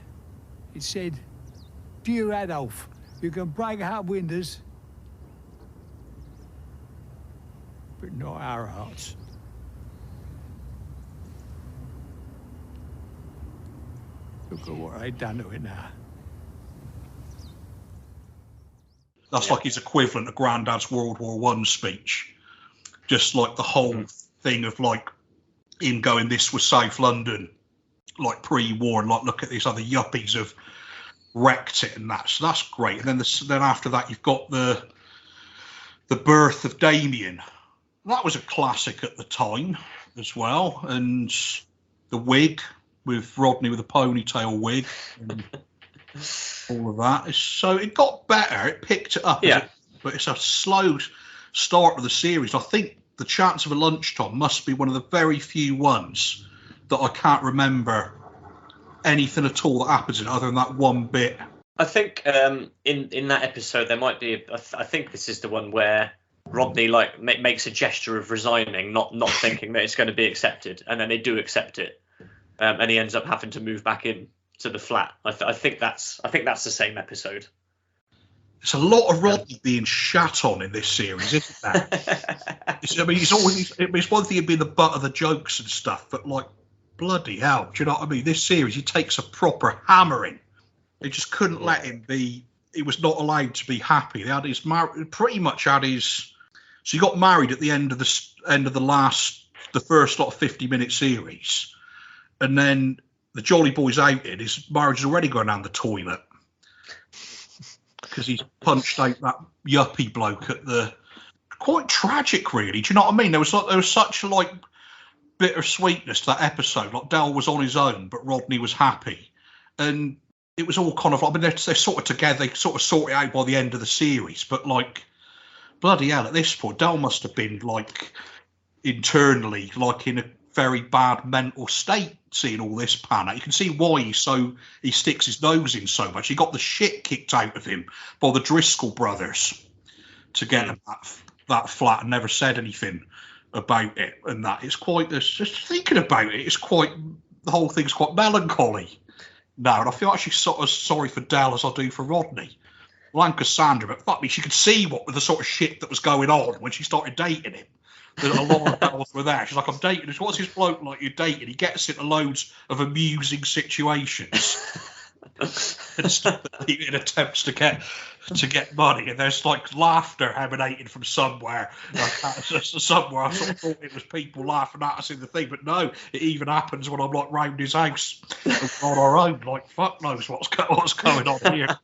It said, "Dear Adolf, you can break our windows, but not our hearts." Look at what they done to it now. That's like his equivalent of Grandad's World War One speech. Just like the whole thing of like him going, "This was South London, like pre-war, and like look at these other yuppies have wrecked it," and that. So that's great. And then after that, you've got the birth of Damien. That was a classic at the time as well, and the wig with Rodney with a ponytail wig. And all of that. So it got better. It picked it up. Yeah. But it's a slow start of the series. I think The Chance of a Lunchtime must be one of the very few ones that I can't remember anything at all that happens in it other than that one bit. I think in that episode there might be. I think this is the one where Rodney like makes a gesture of resigning, not thinking that it's going to be accepted, and then they do accept it, and he ends up having to move back in to the flat. I think that's the same episode. It's a lot of Rodney being shat on in this series, isn't that? It's one thing being the butt of the jokes and stuff, but like, bloody hell, do you know what I mean? This series, he takes a proper hammering. They just couldn't let him be. He was not allowed to be happy. They had his pretty much had his. So he got married at the end of the first 50-minute series, and then the Jolly Boy's outed. His marriage is already going down the toilet because he's punched out that yuppie bloke at the. Quite tragic, really. Do you know what I mean? There was such like bittersweetness to that episode. Like Del was on his own, but Rodney was happy, and it was all kind of like. I mean, they're sort of together. They sort of sort it out by the end of the series, but like, bloody hell, at this point, Del must have been like internally like in a very bad mental state seeing all this pan out. You can see why he sticks his nose in so much. He got the shit kicked out of him by the Driscoll brothers to get him that flat and never said anything about it. And that it's quite just thinking about it. It's quite the whole thing's quite melancholy now, and I feel actually sort of sorry for Del as I do for Rodney. Well, and Cassandra, but fuck me, she could see what the sort of shit that was going on when she started dating him. A lot of girls were there. She's like, "I'm dating this. What's this bloke like you're dating?" He gets into loads of amusing situations in attempts to get money, and there's like laughter emanating from somewhere. Like, somewhere I sort of thought it was people laughing at us in the thing, but no, it even happens when I'm like round his house on our own. Like, fuck knows what's going on here.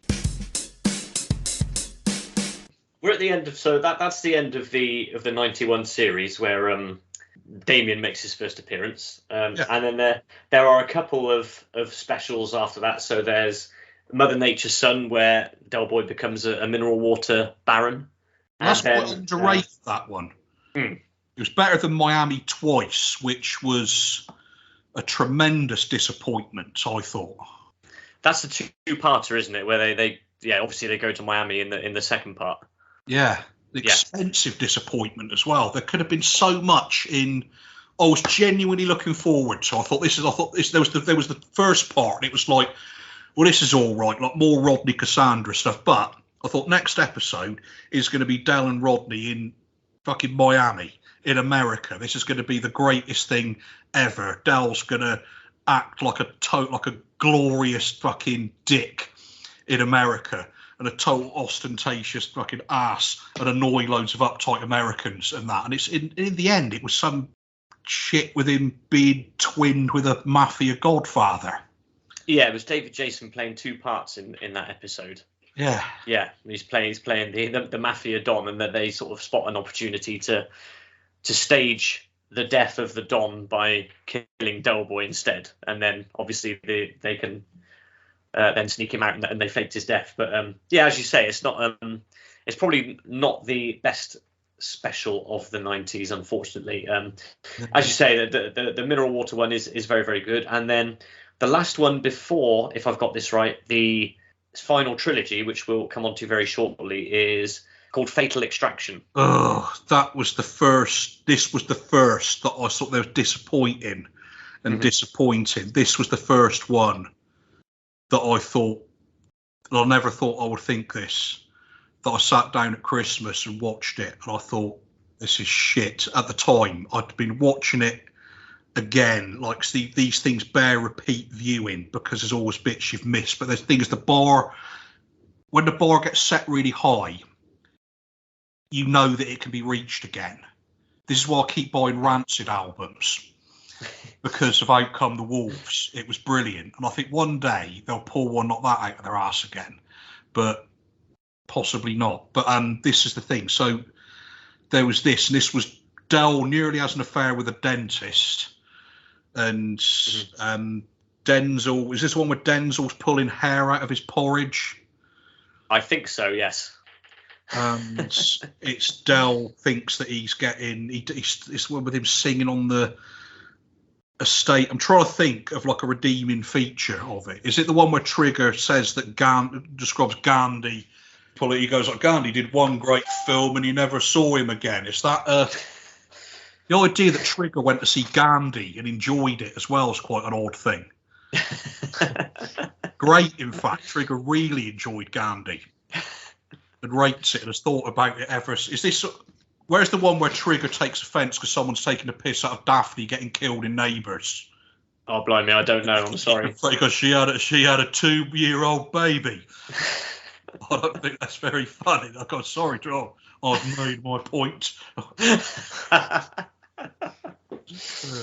We're at the end of that's the end of the 91 series where Damien makes his first appearance, and then there are a couple of specials after that. So there's Mother Nature's Son, where Del Boy becomes a mineral water baron. That's quite underrated, that one. It was better than Miami Twice, which was a tremendous disappointment, I thought. That's the two-parter, isn't it? Where they obviously they go to Miami in the second part. Yeah, expensive disappointment as well. There could have been so much in. I was genuinely looking forward to. There was the first part, and it was like, well, this is all right, like more Rodney Cassandra stuff. But I thought next episode is going to be Del and Rodney in fucking Miami in America. This is going to be the greatest thing ever. Del's going to act like a glorious fucking dick in America. And a total ostentatious fucking ass and annoy loads of uptight Americans and that. And it's in the end, it was some shit with him being twinned with a mafia godfather. Yeah, it was David Jason playing two parts in that episode. Yeah. Yeah, he's playing the mafia don, and that they sort of spot an opportunity to stage the death of the don by killing Del Boy instead. And then obviously they can then sneak him out, and they faked his death. But as you say, it's not. It's probably not the best special of the 90s, unfortunately. As you say, the mineral water one is very, very good. And then the last one before, if I've got this right, the final trilogy, which we'll come on to very shortly, is called Fatal Extraction. Oh, that was the first. This was the first that I thought they were disappointing and disappointing. This was the first one that I thought, I never thought I would think this, that I sat down at Christmas and watched it, and I thought, this is shit. At the time, I'd been watching it again, like these things bear repeat viewing because there's always bits you've missed. But the thing is, when the bar gets set really high, you know that it can be reached again. This is why I keep buying Rancid albums, because of Out Come the Wolves. It was brilliant, and I think one day they'll pull one like that out of their ass again, but possibly not. But this is the thing. So there was this, and this was Del nearly has an affair with a dentist, and Denzel, is this one where Denzel's pulling hair out of his porridge? I think so, yes. And it's Del thinks that he's getting, it's one with him singing on the estate. I'm trying to think of like a redeeming feature of it. Is it the one where Trigger says that describes Gandhi? He goes like, Gandhi did one great film and you never saw him again. Is that the idea that Trigger went to see Gandhi and enjoyed it as well is quite an odd thing. Great, in fact. Trigger really enjoyed Gandhi and rates it and has thought about it ever. Is this? Where's the one where Trigger takes offence because someone's taking a piss out of Daphne getting killed in Neighbours? Oh, blimey, I don't know. I'm sorry. Because she had a 2-year-old baby. I don't think that's very funny. I got sorry, John. I've made my point.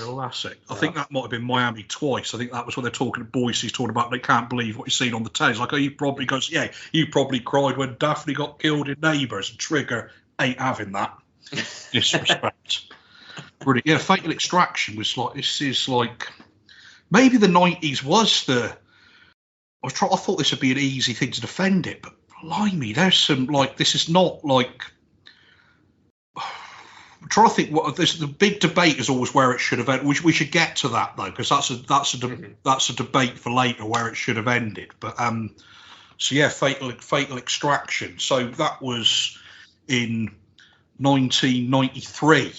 Classic. I think that might have been Miami Twice. I think that was when they're talking to Boycie. He's talking about they can't believe what you've seen on the telly. It's like, oh, you probably goes, yeah, you probably cried when Daphne got killed in Neighbours, and Trigger ain't having that. Disrespect. Brilliant. Yeah, Fatal Extraction was like, this is like, maybe the 90s was the, I thought this would be an easy thing to defend it, but blimey, there's some, like, this is not like, I'm trying to think what this, the big debate is always where it should have ended. We should get to that though, because that's a debate for later where it should have ended. But so yeah, Fatal Extraction. So that was in 1993.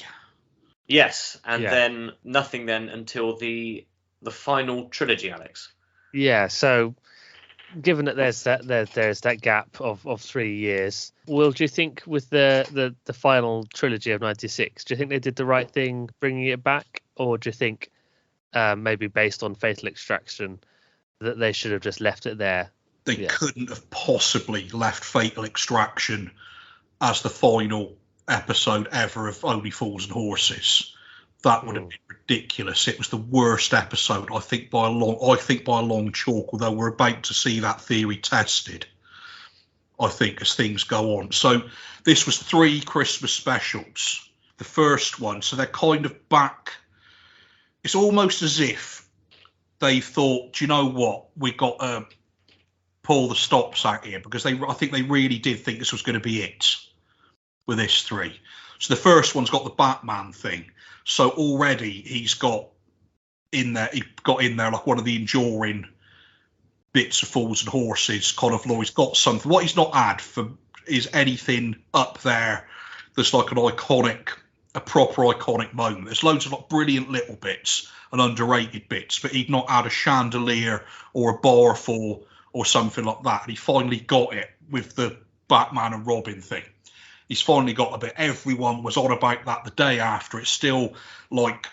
Yes, and then nothing then until the final trilogy, Alex. Yeah, so given that there's that gap of 3 years, Will, do you think with the final trilogy of 96, do you think they did the right thing bringing it back, or do you think maybe based on Fatal Extraction that they should have just left it there? They couldn't have possibly left Fatal Extraction as the final episode ever of Only Fools and Horses. That would have been ridiculous. It was the worst episode, I think by a long chalk, although we're about to see that theory tested, I think, as things go on. So this was 3 Christmas specials. The first one, so they're kind of back. It's almost as if they thought, do you know what, we got to pull the stops out here, because I think they really did think this was going to be it with this 3. So the first one's got the Batman thing. So already he got in there like one of the enduring bits of Fools and Horses, kind of law. He's got something. What he's not had for is anything up there that's like a proper iconic moment. There's loads of like brilliant little bits and underrated bits, but he'd not had a chandelier or a bar fall or something like that. And he finally got it with the Batman and Robin thing. He's finally got a bit. Everyone was on about that the day after. It's still like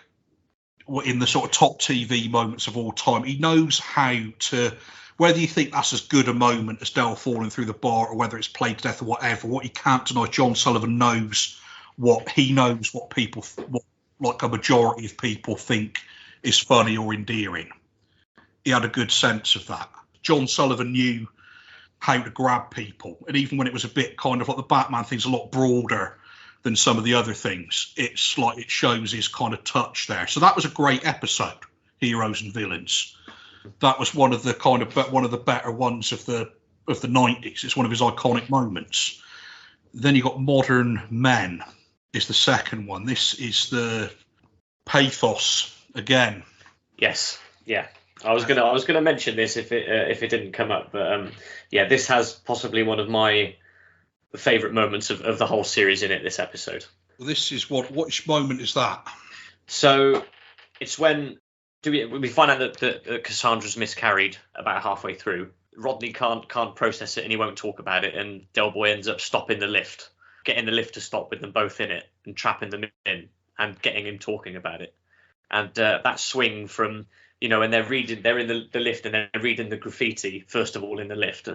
in the sort of top TV moments of all time. He knows how to, whether you think that's as good a moment as Del falling through the bar or whether it's played to death or whatever, what you can't deny, John Sullivan knows what people, what like a majority of people think is funny or endearing. He had a good sense of that. John Sullivan knew how to grab people, and even when it was a bit kind of like the Batman thing's a lot broader than some of the other things, it's like it shows his kind of touch there. So that was a great episode, Heroes and Villains. That was one of the better ones of the 90s. It's one of his iconic moments. Then you got Modern Men is the second one. This is the pathos again. Yes, yeah. I was gonna mention this if it didn't come up, but this has possibly one of my favourite moments of the whole series in it, this episode. Well, this is which moment is that? So it's when we find out that Cassandra's miscarried about halfway through. Rodney can't process it and he won't talk about it, and Del Boy ends up stopping the lift, getting the lift to stop with them both in it and trapping them in and getting him talking about it. And that swing from, and they're in the lift and they're reading the graffiti, first of all, in the lift.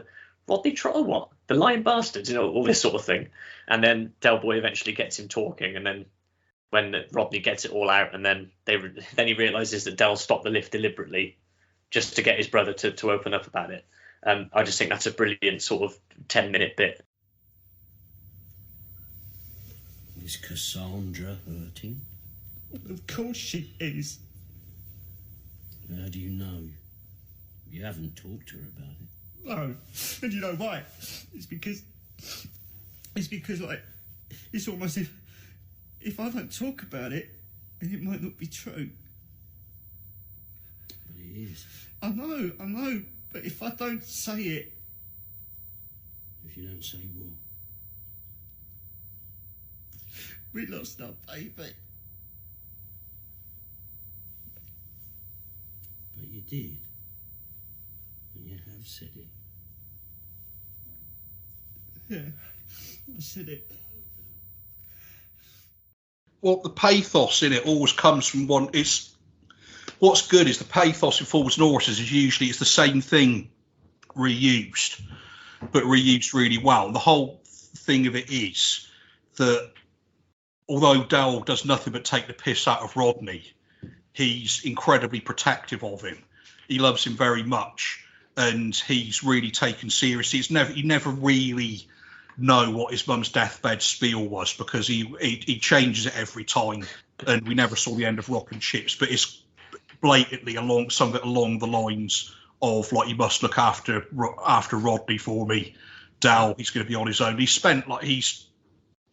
Rodney Trotter, what? The lying bastards, all this sort of thing. And then Del Boy eventually gets him talking, and then when Rodney gets it all out, and then he realises that Del stopped the lift deliberately just to get his brother to open up about it. I just think that's a brilliant sort of 10-minute bit. Is Cassandra hurting? Of course she is. How do you know? You haven't talked to her about it. No, and you know why? It's because like, it's almost if I don't talk about it, then it might not be true. But it is. I know, but if I don't say it... If you don't say what? We lost our baby. But you did. And you have said it. Yeah, I said it. Well, the pathos in it always comes from one. What's good is the pathos in Fools and Horses is usually it's the same thing reused, but reused really well. And the whole thing of it is that although Del does nothing but take the piss out of Rodney, he's incredibly protective of him. He loves him very much, and he's really taken seriously. You never really know what his mum's deathbed spiel was, because he changes it every time, and we never saw the end of Rock and Chips. But it's blatantly something along the lines of, like, you must look after Rodney for me, Del. He's going to be on his own. He's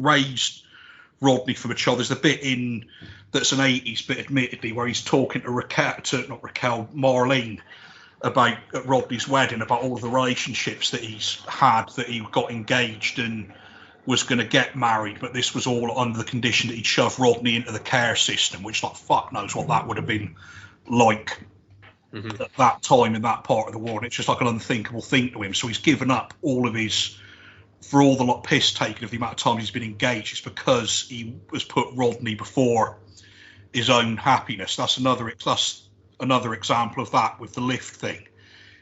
raised Rodney from a child. There's a bit in that's an 80s bit, admittedly, where he's talking to Marlene about at Rodney's wedding, about all of the relationships that he's had, that he got engaged and was going to get married, but this was all under the condition that he'd shove Rodney into the care system, which, like, fuck knows what that would have been like at that time in that part of the world. It's just like an unthinkable thing to him. So he's given up all of his, for all the piss taken of the amount of time he's been engaged, it's because he was put Rodney before his own happiness. That's another example of that with the lift thing,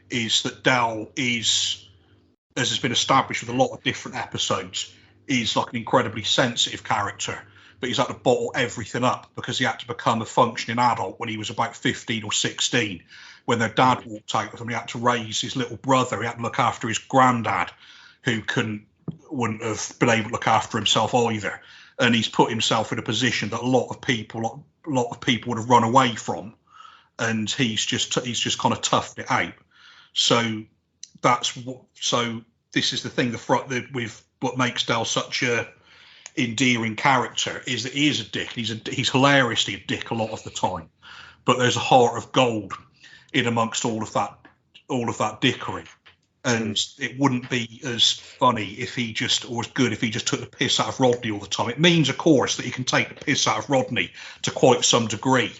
is that Del is, as has been established with a lot of different episodes, is like an incredibly sensitive character, but he's had to bottle everything up because he had to become a functioning adult when he was about 15 or 16. When their dad walked out with him, he had to raise his little brother. He had to look after his granddad, who wouldn't have been able to look after himself either. And he's put himself in a position that a lot of people would have run away from. And he's just kind of toughed it out. So this is the thing. With what makes Del such a endearing character is that he is a dick. He's hilariously a dick a lot of the time, but there's a heart of gold in amongst all of that dickery. And it wouldn't be as funny or as good if he just took the piss out of Rodney all the time. It means, of course, that he can take the piss out of Rodney to quite some degree,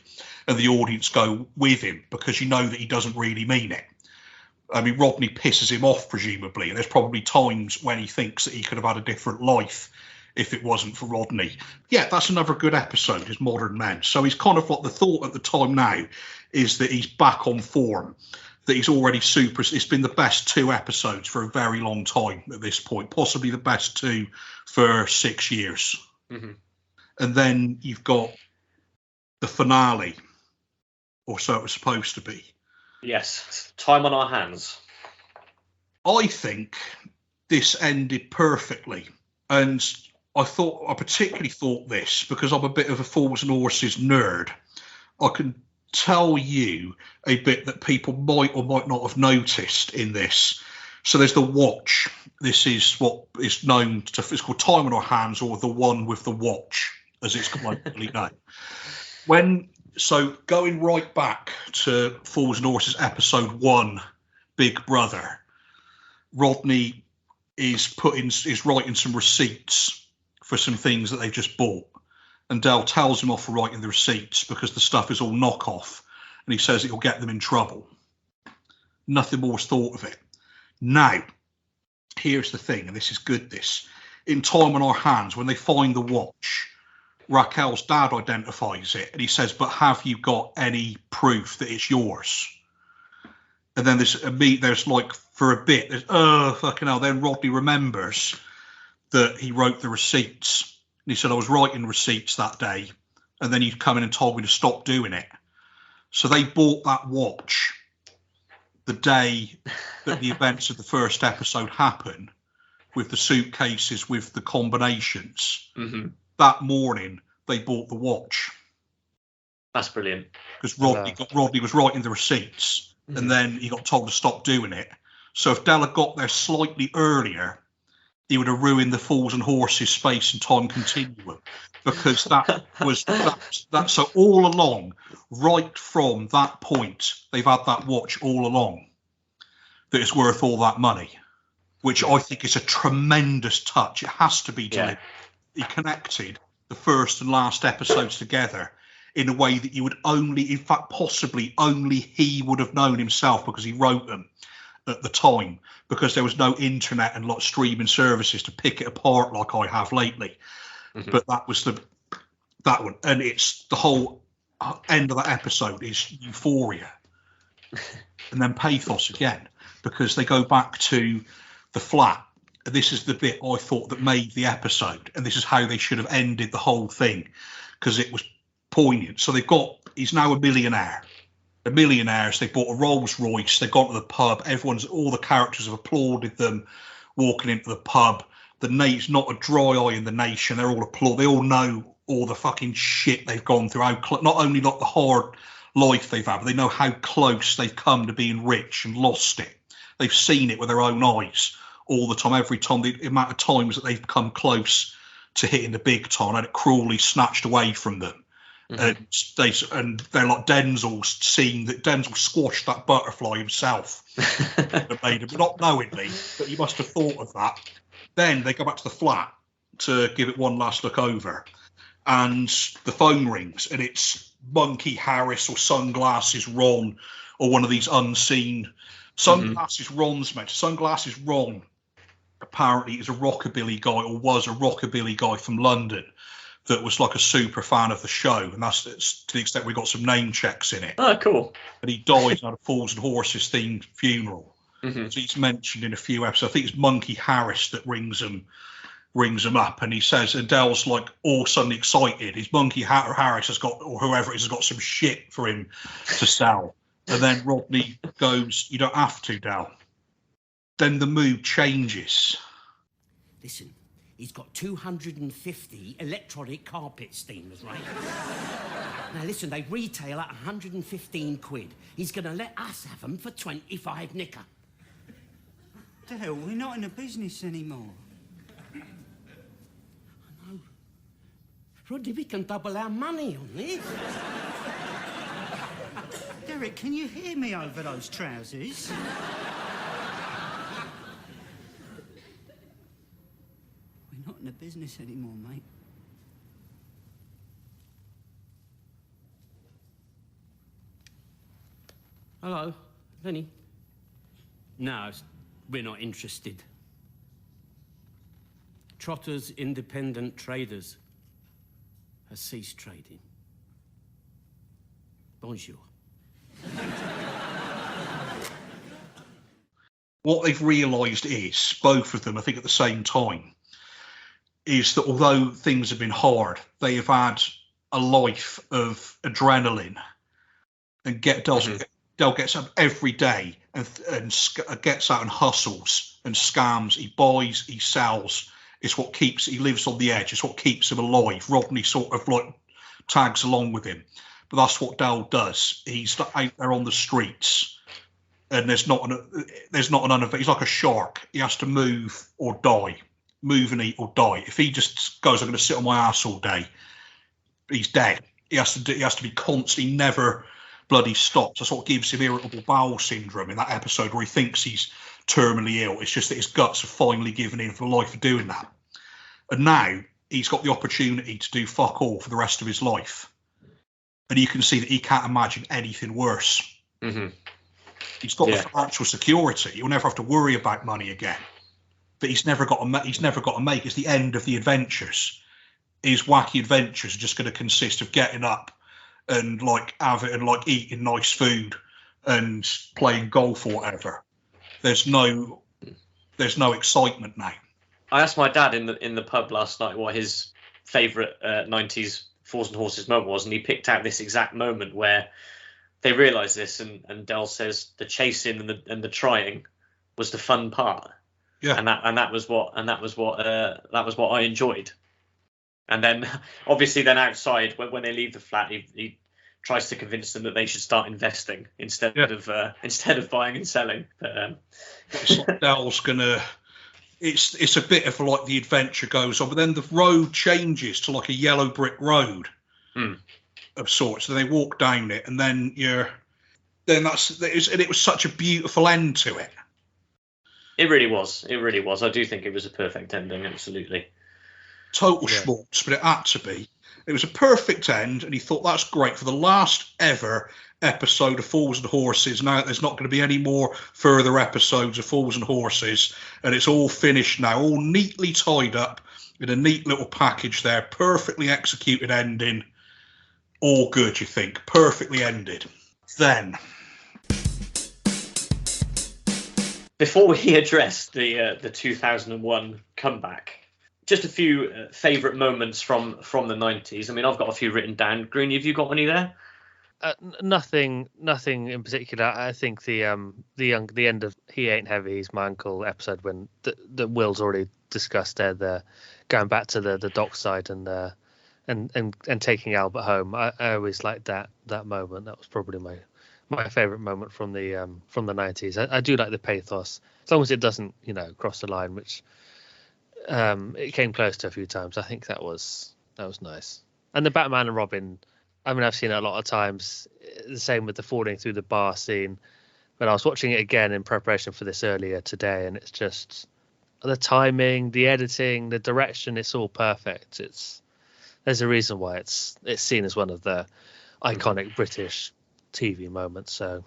and the audience go with him because you know that he doesn't really mean it. I mean, Rodney pisses him off, presumably, and there's probably times when he thinks that he could have had a different life if it wasn't for Rodney. Yeah, that's another good episode, is Modern Men. So he's kind of like, the thought at the time now is that he's back on form, that he's already it's been the best 2 episodes for a very long time at this point, possibly the best 2 for 6 years. Mm-hmm. And then you've got the finale, or so it was supposed to be. Yes, time on our hands. I think this ended perfectly, and I particularly thought this because I'm a bit of a Fools and Horses nerd. I can tell you a bit that people might or might not have noticed in this. So there's the watch. This is what is known to, it's called Time on Our Hands, or the one with the watch, as it's commonly known. So going right back to Fools and Horses episode 1, Big Brother, Rodney is writing some receipts for some things that they've just bought. And Del tells him off for writing the receipts because the stuff is all knockoff, and he says it'll get them in trouble. Nothing more was thought of it. Now, here's the thing, and this is good, this. In Time on Our Hands, when they find the watch, Raquel's dad identifies it, and he says, but have you got any proof that it's yours? And then there's like, for a bit, there's, fucking hell. Then Rodney remembers that he wrote the receipts. And he said, I was writing receipts that day, and then you come in and told me to stop doing it. So they bought that watch the day that the events of the first episode happen, with the suitcases, with the combinations. Mm-hmm. That morning, they bought the watch. That's brilliant. Because Rodney was writing the receipts, and then he got told to stop doing it. So if Della got there slightly earlier, he would have ruined the Fools and Horses space and time continuum, because that was that. So all along, right from that point, they've had that watch all along that is worth all that money, which I think is a tremendous touch. It has to be delivered. He connected the first and last episodes together in a way that you would only, in fact, possibly only he would have known himself, because he wrote them at the time, because there was no internet and like streaming services to pick it apart like I have lately. Mm-hmm. But that was that one, and it's the whole end of that episode is euphoria and then pathos again, because they go back to the flat. And this is the bit I thought that made the episode, and this is how they should have ended the whole thing, because it was poignant. So he's now a millionaire. The millionaires, they bought a Rolls Royce, they've gone to the pub, all the characters have applauded them walking into the pub. It's not a dry eye in the nation, they all know all the fucking shit they've gone through, not only not the hard life they've had, but they know how close they've come to being rich and lost it. They've seen it with their own eyes all the time, every time, the amount of times that they've come close to hitting the big time, and it cruelly snatched away from them. Mm-hmm. And they're like Denzel's seen that Denzel squashed that butterfly himself. Made him, not knowingly, but he must have thought of that. Then they go back to the flat to give it one last look over, and the phone rings, and it's Monkey Harris or Sunglasses Ron, or one of these unseen Sunglasses Ron's mate. Sunglasses Ron apparently is a rockabilly guy, or was a rockabilly guy from London, that was like a super fan of the show, and that's to the extent we got some name checks in it. Oh, cool. And he died at a Fools and Horses themed funeral. Mm-hmm. So he's mentioned in a few episodes. I think it's Monkey Harris that rings him up, and he says, Adele's like all suddenly excited. His Monkey Harris has got, or whoever it is, has got some shit for him to sell. And then Rodney goes, you don't have to, Del. Then the mood changes. Listen. He's got 250 electronic carpet steamers, right? Now, listen, they retail at 115 quid. He's going to let us have them for 25 knicker. Del, we're not in the business anymore. I know. Rodney, we can double our money on this. Derek, can you hear me over those trousers? Not in the business anymore, mate. Hello, Vinny. No, we're not interested. Trotter's Independent Traders has ceased trading. Bonjour. What they've realised is, both of them, I think at the same time, is that although things have been hard, they have had a life of adrenaline. And Del gets up every day and gets out and hustles and scams. He buys, he sells. It's what keeps. He lives on the edge. It's what keeps him alive. Rodney sort of like tags along with him, but that's what Del does. He's out there on the streets, and there's not an he's like a shark. He has to move or die. Move and eat or die. If he just goes, I'm going to sit on my ass all day, he's dead. He has to be constantly never bloody stops. That's what gives him irritable bowel syndrome in that episode where he thinks he's terminally ill. It's just that his guts have finally given in for the life of doing that. And now he's got the opportunity to do fuck all for the rest of his life. And you can see that he can't imagine anything worse. Mm-hmm. He's got the financial security. He'll never have to worry about money again. But he's never got to make. It's the end of the adventures. His wacky adventures are just going to consist of getting up and like eating nice food and playing golf or whatever. There's no excitement now. I asked my dad in the pub last night what his favourite 90s Fours and Horses moment was, and he picked out this exact moment where they realised this, and Del says the chasing and the trying was the fun part. Yeah, and that was what I enjoyed. And then obviously then when they leave the flat, he tries to convince them that they should start investing instead of buying and selling. But it's like Del's gonna. It's a bit of like the adventure goes on, but then the road changes to like a yellow brick road of sorts. So they walk down it, and then it was such a beautiful end to it. It really was. I do think it was a perfect ending. Absolutely. Total schmaltz, but it had to be. It was a perfect end, and he thought that's great for the last ever episode of Fools and Horses. Now there's not going to be any more further episodes of Fools and Horses, and it's all finished now, all neatly tied up in a neat little package there, perfectly executed ending, all good, you think, perfectly ended. Then, before we address the 2001 comeback, just a few favourite moments from the 90s. I mean, I've got a few written down. Greeny, have you got any there? Nothing in particular. I think the end of He Ain't Heavy, He's My Uncle episode, when the Will's already discussed there, the going back to the dockside and taking Albert home. I always liked that moment. That was probably my favourite moment from the 90s. I do like the pathos, as long as it doesn't cross the line, which it came close to a few times. I think that was nice. And the Batman and Robin, I mean, I've seen it a lot of times. The same with the falling through the bar scene. But I was watching it again in preparation for this earlier today, and it's just the timing, the editing, the direction. It's all perfect. There's a reason why it's seen as one of the iconic British TV moments. So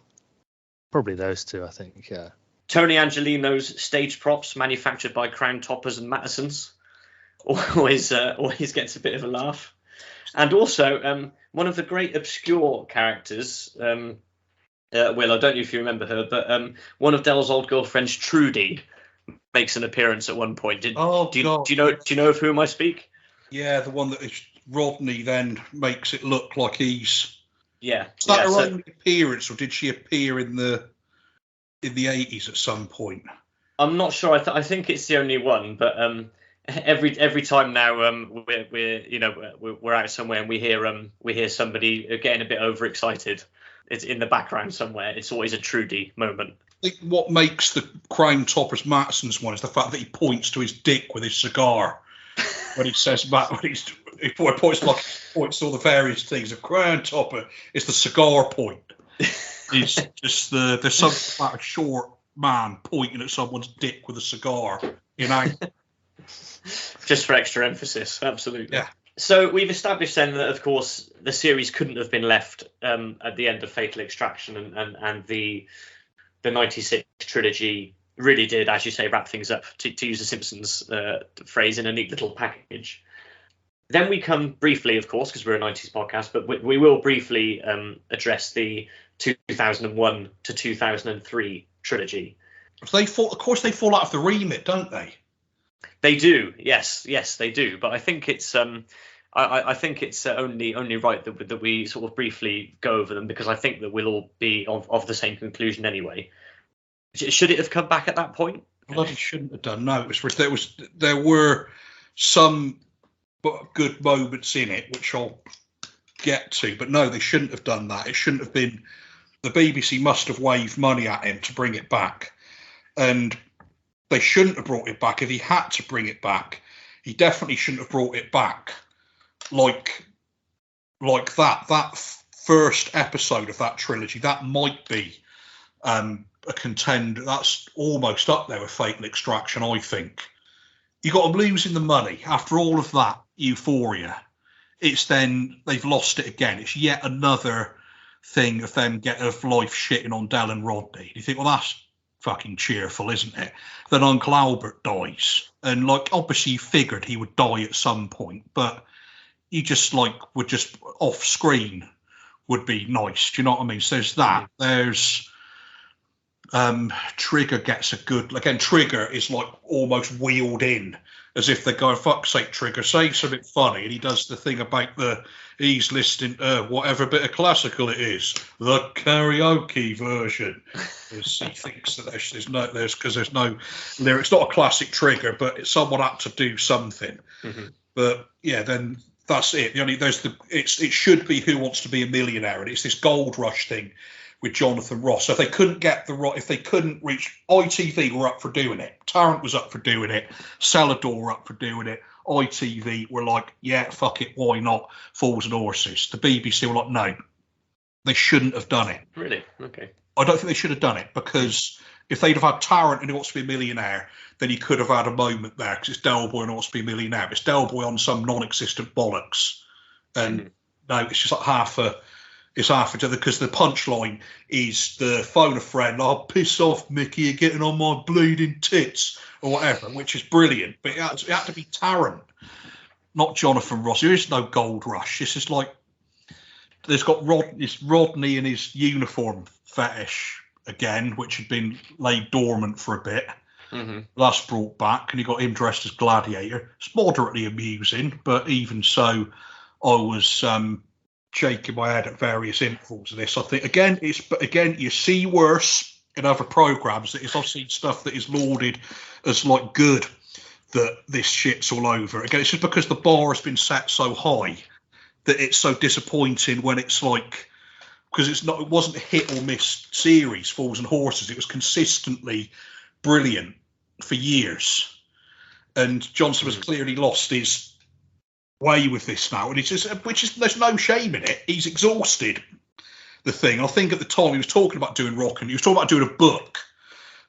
probably those two, I think. Yeah. Tony Angelino's stage props manufactured by Crown Toppers and Mattesons always gets a bit of a laugh. And also, one of the great obscure characters, Will, I don't know if you remember her, but one of Del's old girlfriends, Trudy, makes an appearance at one point. Do you know of whom I speak? Yeah, the one that Rodney then makes it look like he's. Yeah. Is that her only appearance, or did she appear in the 80s at some point? I'm not sure. I think it's the only one, but every time now we're out somewhere and we hear somebody getting a bit overexcited. It's in the background somewhere. It's always a Trudy moment. I think what makes the Crown Toppers Mattesons one is the fact that he points to his dick with his cigar when he says he points to all the various things. A Crown Topper is the cigar point. It's just there's something about a short man pointing at someone's dick with a cigar in anger. Just for extra emphasis, absolutely. Yeah. So we've established then that, of course, the series couldn't have been left at the end of Fatal Extraction, and the 96 trilogy really did, as you say, wrap things up, to use the Simpsons phrase, in a neat little package. Then we come briefly, of course, because we're a 90s podcast, but we will briefly address the 2001 to 2003 trilogy. Of course, they fall out of the remit, don't they? They do, yes, they do. But I think it's I think it's only right that we sort of briefly go over them, because I think that we'll all be of the same conclusion anyway. Should it have come back at that point? Bloody shouldn't have done. No, there were some good moments in it, which I'll get to, but no, they shouldn't have done that. It shouldn't have been. The BBC must have waved money at him to bring it back, and they shouldn't have brought it back. If he had to bring it back, he definitely shouldn't have brought it back like that. That first episode of that trilogy, that might be a contender. That's almost up there with Fatal Extraction, I think. You got them losing the money after all of that euphoria. It's then they've lost it again. It's yet another thing of them of life shitting on Del and Rodney. You think, well, that's fucking cheerful, isn't it? Then Uncle Albert dies, and like obviously you figured he would die at some point, but you just like would just off screen would be nice. Do you know what I mean? So there's that. There's Trigger gets a good, again, Trigger is like almost wheeled in as if they're going, fuck's sake, Trigger, say something funny. And he does the thing about he's listening to whatever bit of classical it is, the karaoke version. He thinks that there's no lyrics. Not a classic Trigger, but someone had to do something. Mm-hmm. But yeah, then that's it. It should be Who Wants to Be a Millionaire, and it's this gold rush thing with Jonathan Ross. So if they couldn't reach, ITV were up for doing it. Tarrant was up for doing it. Celador were up for doing it. ITV were like, yeah, fuck it, why not? Fools and Horses. The BBC were like, no, they shouldn't have done it. Really? Okay. I don't think they should have done it, because if they'd have had Tarrant and Who Wants to Be a Millionaire, then you could have had a moment there, because it's Del Boy and Who Wants to Be a Millionaire. It's Del Boy on some non-existent bollocks. And no, it's just like half a other, because the punchline is the phone a friend, oh, piss off, Mickey, you're getting on my bleeding tits, or whatever, which is brilliant. But it had to be Tarrant, not Jonathan Ross. There is no gold rush. This is like, there's got Rodney and his uniform fetish again, which had been laid dormant for a bit. Mm-hmm. That's brought back, and you got him dressed as Gladiator. It's moderately amusing, but even so, I was shaking my head at various intervals of this. I think again you see worse in other programs. That is, I've seen stuff that is lauded as like good, that this shit's all over. Again, it's just because the bar has been set so high that it's so disappointing when it's like, because it wasn't a hit or miss series, Fools and Horses. It was consistently brilliant for years, and Johnson has clearly lost his way with this now, and it's just, there's no shame in it. He's exhausted the thing. I think at the time he was talking about doing rock, and he was talking about doing a book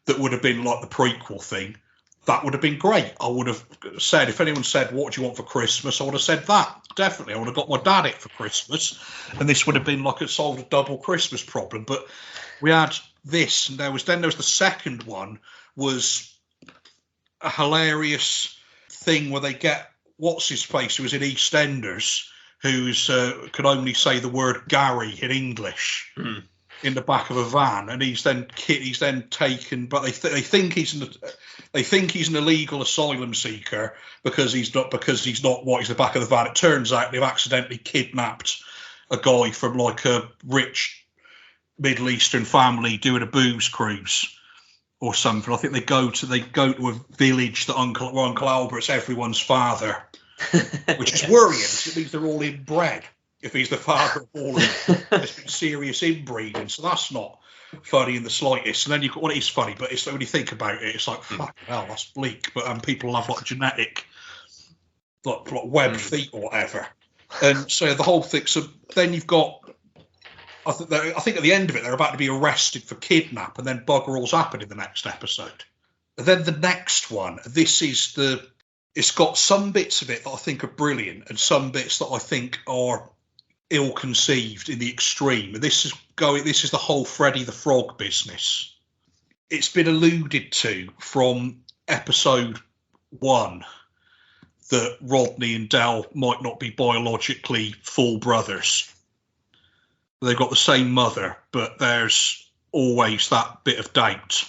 that would have been like the prequel thing. That would have been great. I would have said, if anyone said, what do you want for Christmas, I would have said that. Definitely. I would have got my dad it for Christmas, and this would have been like it solved a double Christmas problem. But we had this, and there was the second one, was a hilarious thing where they get what's his face, who was in EastEnders, who's could only say the word Gary in English in the back of a van, and he's then taken, but they think he's an illegal asylum seeker because he's not what he's in the back of the van. It turns out they've accidentally kidnapped a guy from like a rich Middle Eastern family doing a booze cruise or something. I think they go to a village that Uncle Albert's everyone's father, which is worrying because it means they're all inbred. If he's the father of all of them, there's been serious inbreeding, so that's not funny in the slightest. And then it is funny, but it's when you think about it, it's like fucking hell, that's bleak. But people have like genetic, like webbed feet or whatever, and so the whole thing. So then you've got. I think at the end of it, they're about to be arrested for kidnap, and then bugger all's happened in the next episode. And then the next one, it's got some bits of it that I think are brilliant, and some bits that I think are ill-conceived in the extreme. And this is the whole Freddy the Frog business. It's been alluded to from episode 1 that Rodney and Del might not be biologically full brothers. They've got the same mother, but there's always that bit of doubt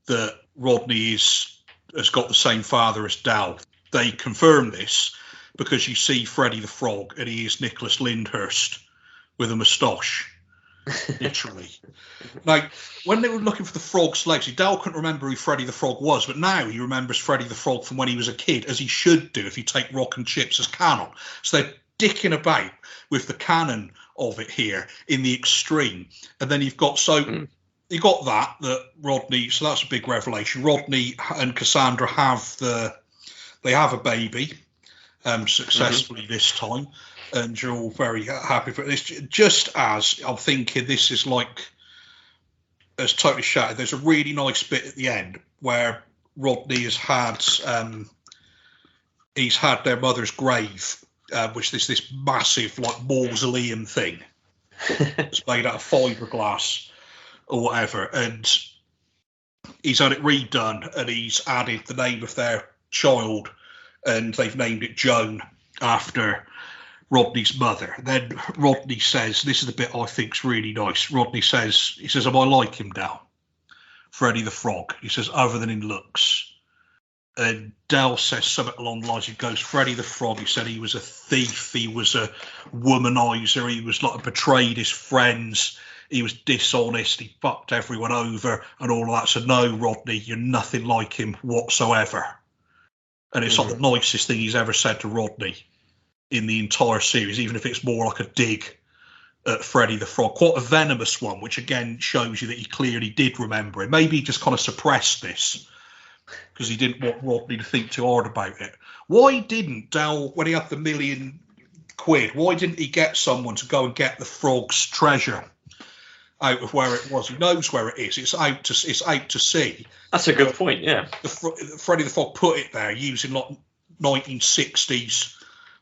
that Rodney has got the same father as Del. They confirm this because you see Freddy the Frog, and he is Nicholas Lyndhurst with a moustache, literally. Now, when they were looking for the frog's legs, Del couldn't remember who Freddy the Frog was, but now he remembers Freddy the Frog from when he was a kid, as he should do if you take Rock and Chips as canon. So they're dicking about with the canon of it here in the extreme. And then you've got you got that Rodney, so that's a big revelation. Rodney and Cassandra have a baby, successfully this time, and you're all very happy for this. Just as I'm thinking, this is like, as totally shattered. There's a really nice bit at the end where Rodney has had their mother's grave, which is this massive like mausoleum thing. It's made out of fiberglass or whatever, and he's had it redone, and he's added the name of their child, and they've named it Joan after Rodney's mother. Then Rodney says, this is the bit I think's really nice. Rodney says, "Am I like him now, Freddy the Frog?" He says, "Other than in looks." And Dal says something along the lines, he goes, "Freddy the Frog," he said, "he was a thief, he was a womanizer, he was like betrayed his friends, he was dishonest, he fucked everyone over and all of that. So no, Rodney, you're nothing like him whatsoever." And it's like the nicest thing he's ever said to Rodney in the entire series, even if it's more like a dig at Freddy the Frog. Quite a venomous one, which again shows you that he clearly did remember it. Maybe he just kind of suppressed this because he didn't want Rodney to think too hard about it. Why didn't Dal, when he had the £1 million, why didn't he get someone to go and get the frog's treasure out of where it was? He knows where it is. It's out to sea. That's a good point, yeah. Freddy the Frog put it there using like 1960s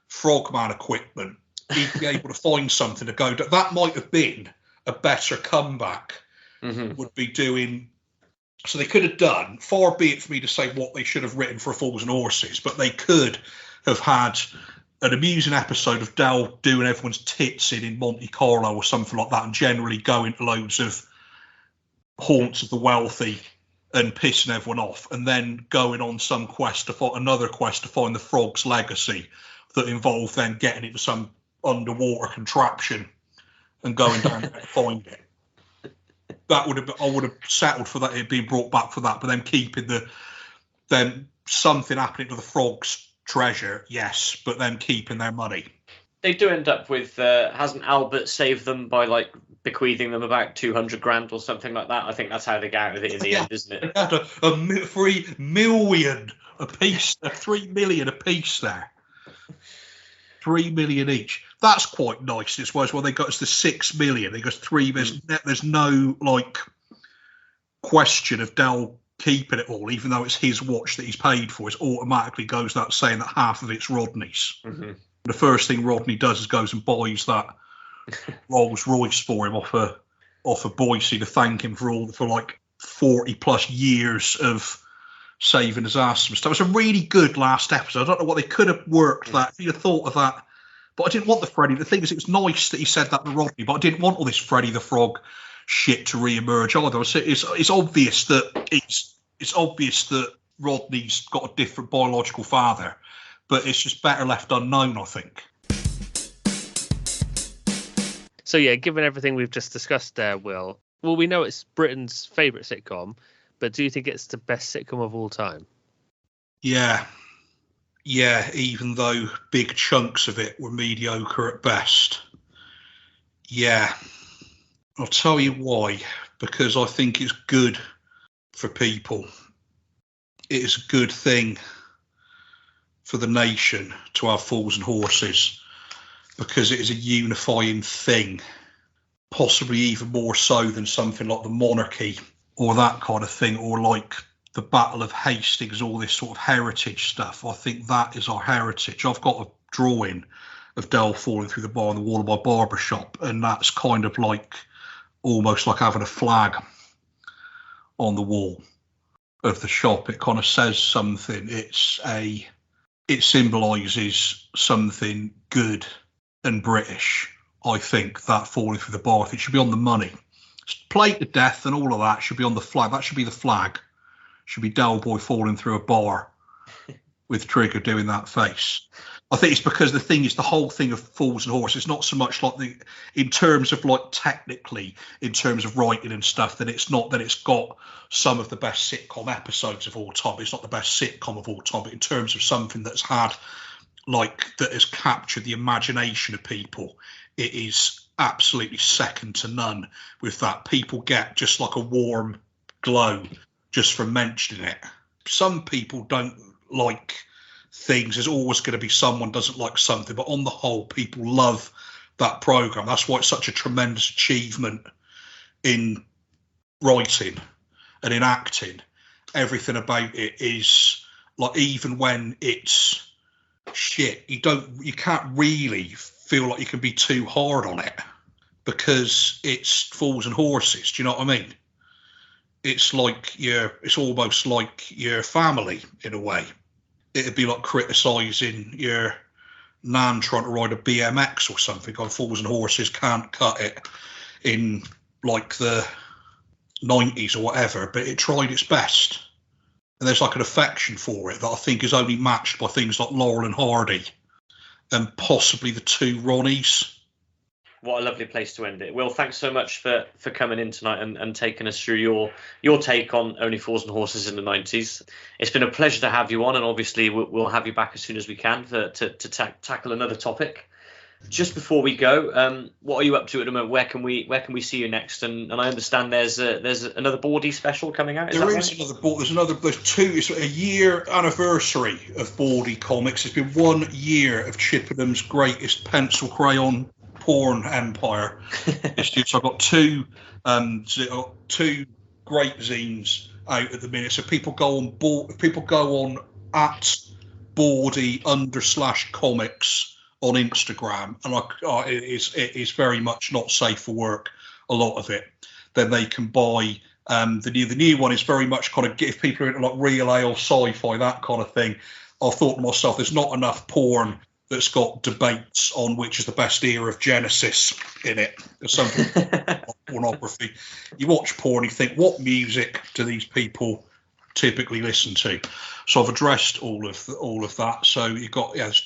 Frogman equipment. He'd be able to find something to go. That might have been a better comeback. Would be doing. So they could have done, far be it for me to say what they should have written for Fools and Horses, but they could have had an amusing episode of Dal doing everyone's tits in Monte Carlo or something like that, and generally going to loads of haunts of the wealthy and pissing everyone off, and then going on some quest to find another quest to find the frog's legacy that involved then getting into some underwater contraption and going down there to find it. I would have settled for that, it being brought back for that, but then keeping then something happening to the frog's treasure, yes, but then keeping their money. They do end up with hasn't Albert saved them by like bequeathing them about 200 grand or something like that? I think that's how they get out of it in the end, isn't it? They had a 3 million a piece, 3 million a piece there. 3 million each. That's quite nice as well. They got us the 6 million. They got 3 million. There's no like question of Dal keeping it all, even though it's his watch that he's paid for. It automatically goes without saying that half of it's Rodney's. The first thing Rodney does is goes and buys that Rolls Royce for him off of Boycie to thank him for like 40 plus years of saving his ass and stuff. It was a really good last episode. I don't know what they could have worked that. If you'd have thought of that. But I didn't want the Freddy. The thing is, it was nice that he said that to Rodney, but I didn't want all this Freddy the Frog shit to re-emerge either. It's obvious that Rodney's got a different biological father, but it's just better left unknown, I think. So yeah, given everything we've just discussed there, Will, well, we know it's Britain's favourite sitcom, but do you think it's the best sitcom of all time? Yeah, even though big chunks of it were mediocre at best. Yeah, I'll tell you why. Because I think it's good for people. It is a good thing for the nation to have Fools and Horses, because it is a unifying thing, possibly even more so than something like the monarchy or that kind of thing, or like the Battle of Hastings, all this sort of heritage stuff. I think that is our heritage. I've got a drawing of Dal falling through the bar on the wall of my barber shop, and that's kind of like almost like having a flag on the wall of the shop. It kind of says something. It symbolises something good and British. I think that falling through the bar, it should be on the money. Played to death and all of that should be on the flag. That should be the flag. Should be Del Boy falling through a bar with Trigger doing that face. I think it's because the thing is, the whole thing of Fools and Horses, it's not so much like in terms of like technically, in terms of writing and stuff, that it's not that it's got some of the best sitcom episodes of all time. It's not the best sitcom of all time, but in terms of something that's had that has captured the imagination of people, it is absolutely second to none with that. People get just like a warm glow just from mentioning it. Some people don't like things. There's always going to be someone doesn't like something, but on the whole, people love that program. That's why it's such a tremendous achievement in writing and in acting. Everything about it is like, even when it's shit, you can't really feel like you can be too hard on it, because it's Fools and Horses. Do you know what I mean? It's almost like your family in a way. It'd be like criticising your nan trying to ride a BMX or something on Fools and Horses. Can't cut it in like the 90s or whatever, but it tried its best. And there's like an affection for it that I think is only matched by things like Laurel and Hardy and possibly the two Ronnies. What a lovely place to end it. Will, thanks so much for coming in tonight and taking us through your take on Only Fools and Horses in the 90s. It's been a pleasure to have you on, and obviously we'll have you back as soon as we can to tackle another topic. Just before we go, what are you up to at the moment? Where can we see you next? And I understand there's another Boardie special coming out. There's two. It's a year anniversary of Boardie Comics. It's been 1 year of Chippenham's greatest pencil crayon porn empire. I've got two great zines out at the minute. So people go on at Boardie_comics on Instagram, and it is very much not safe for work, a lot of it. Then they can buy the new one is very much kind of, if people are into like real ale, sci-fi, that kind of thing. I thought to myself, there's not enough porn that's got debates on which is the best era of Genesis in it. There's something pornography. You watch porn, you think, what music do these people typically listen to? So I've addressed all of that. So you've got there's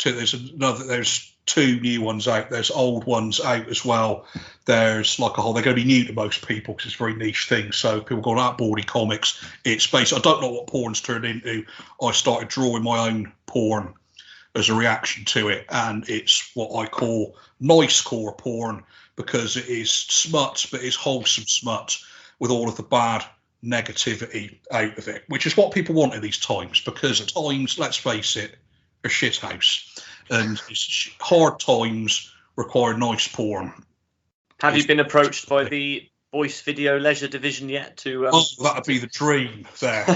two new ones out. There's old ones out as well. There's like they're going to be new to most people because it's a very niche thing. So people go out Boardie Comics. It's basically, I don't know what porn's turned into. I started drawing my own porn as a reaction to it, and it's what I call nice core porn, because it is smut, but it's wholesome smut with all of the bad negativity out of it, which is what people want in these times, because at times, let's face it, a shithouse, and hard times require nice porn. Have you been approached by the Voice Video Leisure Division yet? That'd be the dream there.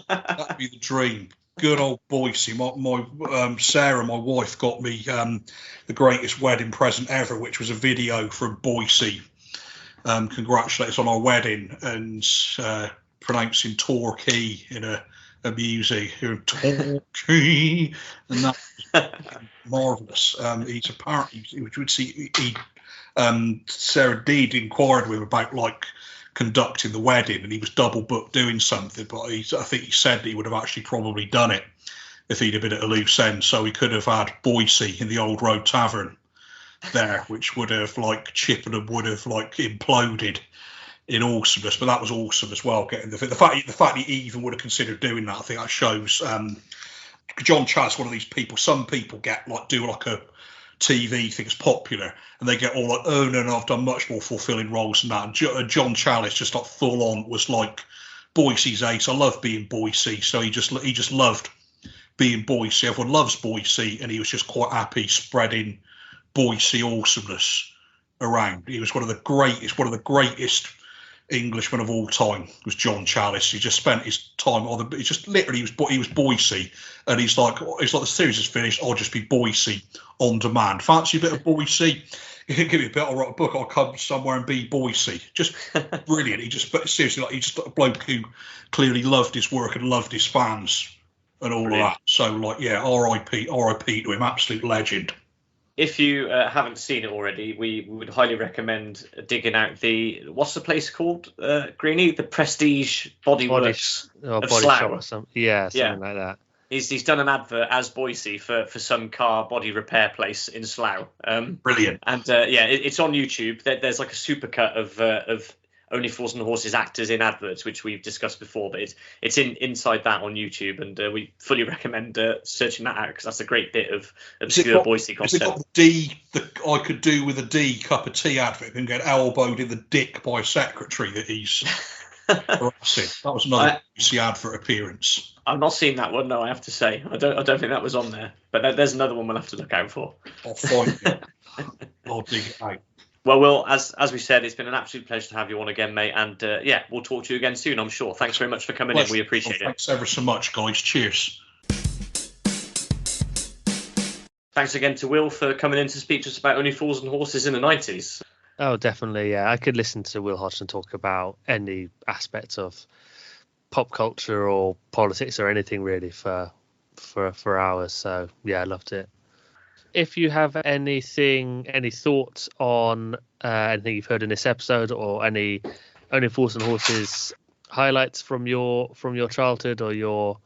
That'd be the dream. Good old Boycie. My Sarah, my wife, got me the greatest wedding present ever, which was a video from Boycie. Congratulate us on our wedding, and pronouncing Torquay in a music, Torquay, and that was marvellous. He's apparently, Sarah Deed inquired with him about like conducting the wedding, and he was double booked doing something, but I think he said he would have actually probably done it if he'd have been at a loose end, so he could have had Boycie in the Old Road Tavern there, which would have like Chippenham would have like imploded in awesomeness. But that was awesome as well, getting the fact he even would have considered doing that. I think that shows John Challis, one of these people. Some people get like do like a TV thing is popular, and they get all like, oh no, I've done much more fulfilling roles than that. And John Challis just like full on was like Boycie's ace. I love being Boycie, so he just loved being Boycie. Everyone loves Boycie, and he was just quite happy spreading Boycie awesomeness around. He was one of the greatest Englishmen of all time. Was John Challis. He just spent his time on the. He just literally he was Boycie, and he's like the series is finished. I'll just be Boycie on demand. Fancy a bit of Boycie? Give me a bit. I'll write a book. I'll come somewhere and be Boycie. Just brilliant. Seriously, like, he's just a bloke who clearly loved his work and loved his fans and all brilliant. Of that. So like, yeah, R.I.P. to him. Absolute legend. If you haven't seen it already, we would highly recommend digging out what's the place called, Greenie? The Prestige Body Works of Body Slough. Shop or something like that. He's done an advert as Boycie for some car body repair place in Slough. Brilliant. And it's on YouTube. There's like a supercut of Only Fools and Horses actors in adverts, which we've discussed before, but it's inside that on YouTube, and we fully recommend searching that out, because that's a great bit of obscure Boycie content. Has it got the I could do with a D cup of tea advert and get elbowed in the dick by a secretary that he's That was another Boycie advert appearance. I've not seen that one, no, I have to say. I don't think that was on there. But there's another one we'll have to look out for. I'll find it. I'll dig it out. Well, Will, as we said, it's been an absolute pleasure to have you on again, mate. And yeah, we'll talk to you again soon, I'm sure. Thanks very much for coming in. We appreciate it. Thanks ever so much, guys. Cheers. Thanks again to Will for coming in to speak to us about Only Fools and Horses in the 90s. Oh, definitely, yeah. I could listen to Wil Hodgson talk about any aspect of pop culture or politics or anything really for hours. So yeah, I loved it. If you have any thoughts on anything you've heard in this episode or any Only Fools and Horses highlights from your childhood or your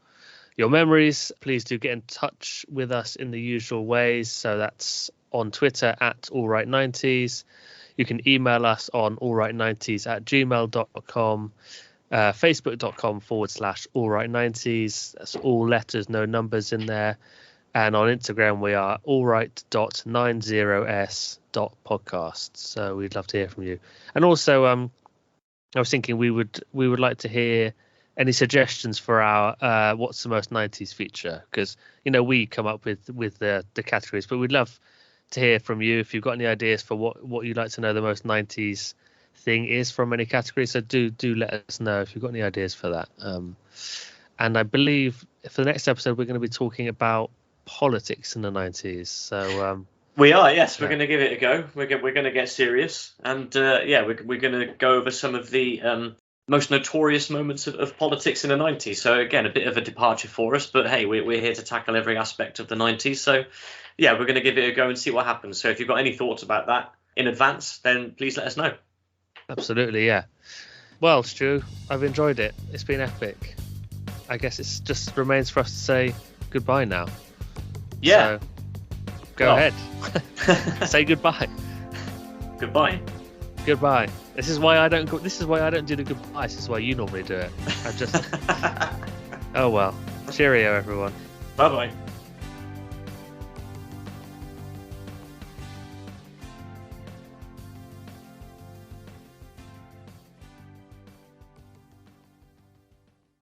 memories, please do get in touch with us in the usual ways. So that's on Twitter at allright90s. You can email us on allright90s@gmail.com, facebook.com/allright90s. That's all letters, no numbers in there. And on Instagram, we are allright.90s.podcast. So we'd love to hear from you. And also, I was thinking we would like to hear any suggestions for our What's the Most 90s feature, because we come up with the categories, but we'd love to hear from you if you've got any ideas for what you'd like to know the most 90s thing is from any category. So do let us know if you've got any ideas for that. And I believe for the next episode we're going to be talking about politics in the 90s. So we are, yes, we're going to give it a go. We're going to get serious, and we're going to go over some of the most notorious moments of politics in the 90s. So again, a bit of a departure for us, but hey, we're here to tackle every aspect of the 90s. So yeah, we're going to give it a go and see what happens. So if you've got any thoughts about that in advance, then please let us know. Absolutely, yeah. Well, Stu, I've enjoyed it. It's been epic. I guess it just remains for us to say goodbye now. Yeah. So, go ahead. Say goodbye. Goodbye. Goodbye. This is why I don't do the goodbye. This is why you normally do it. Oh well. Cheerio, everyone. Bye bye.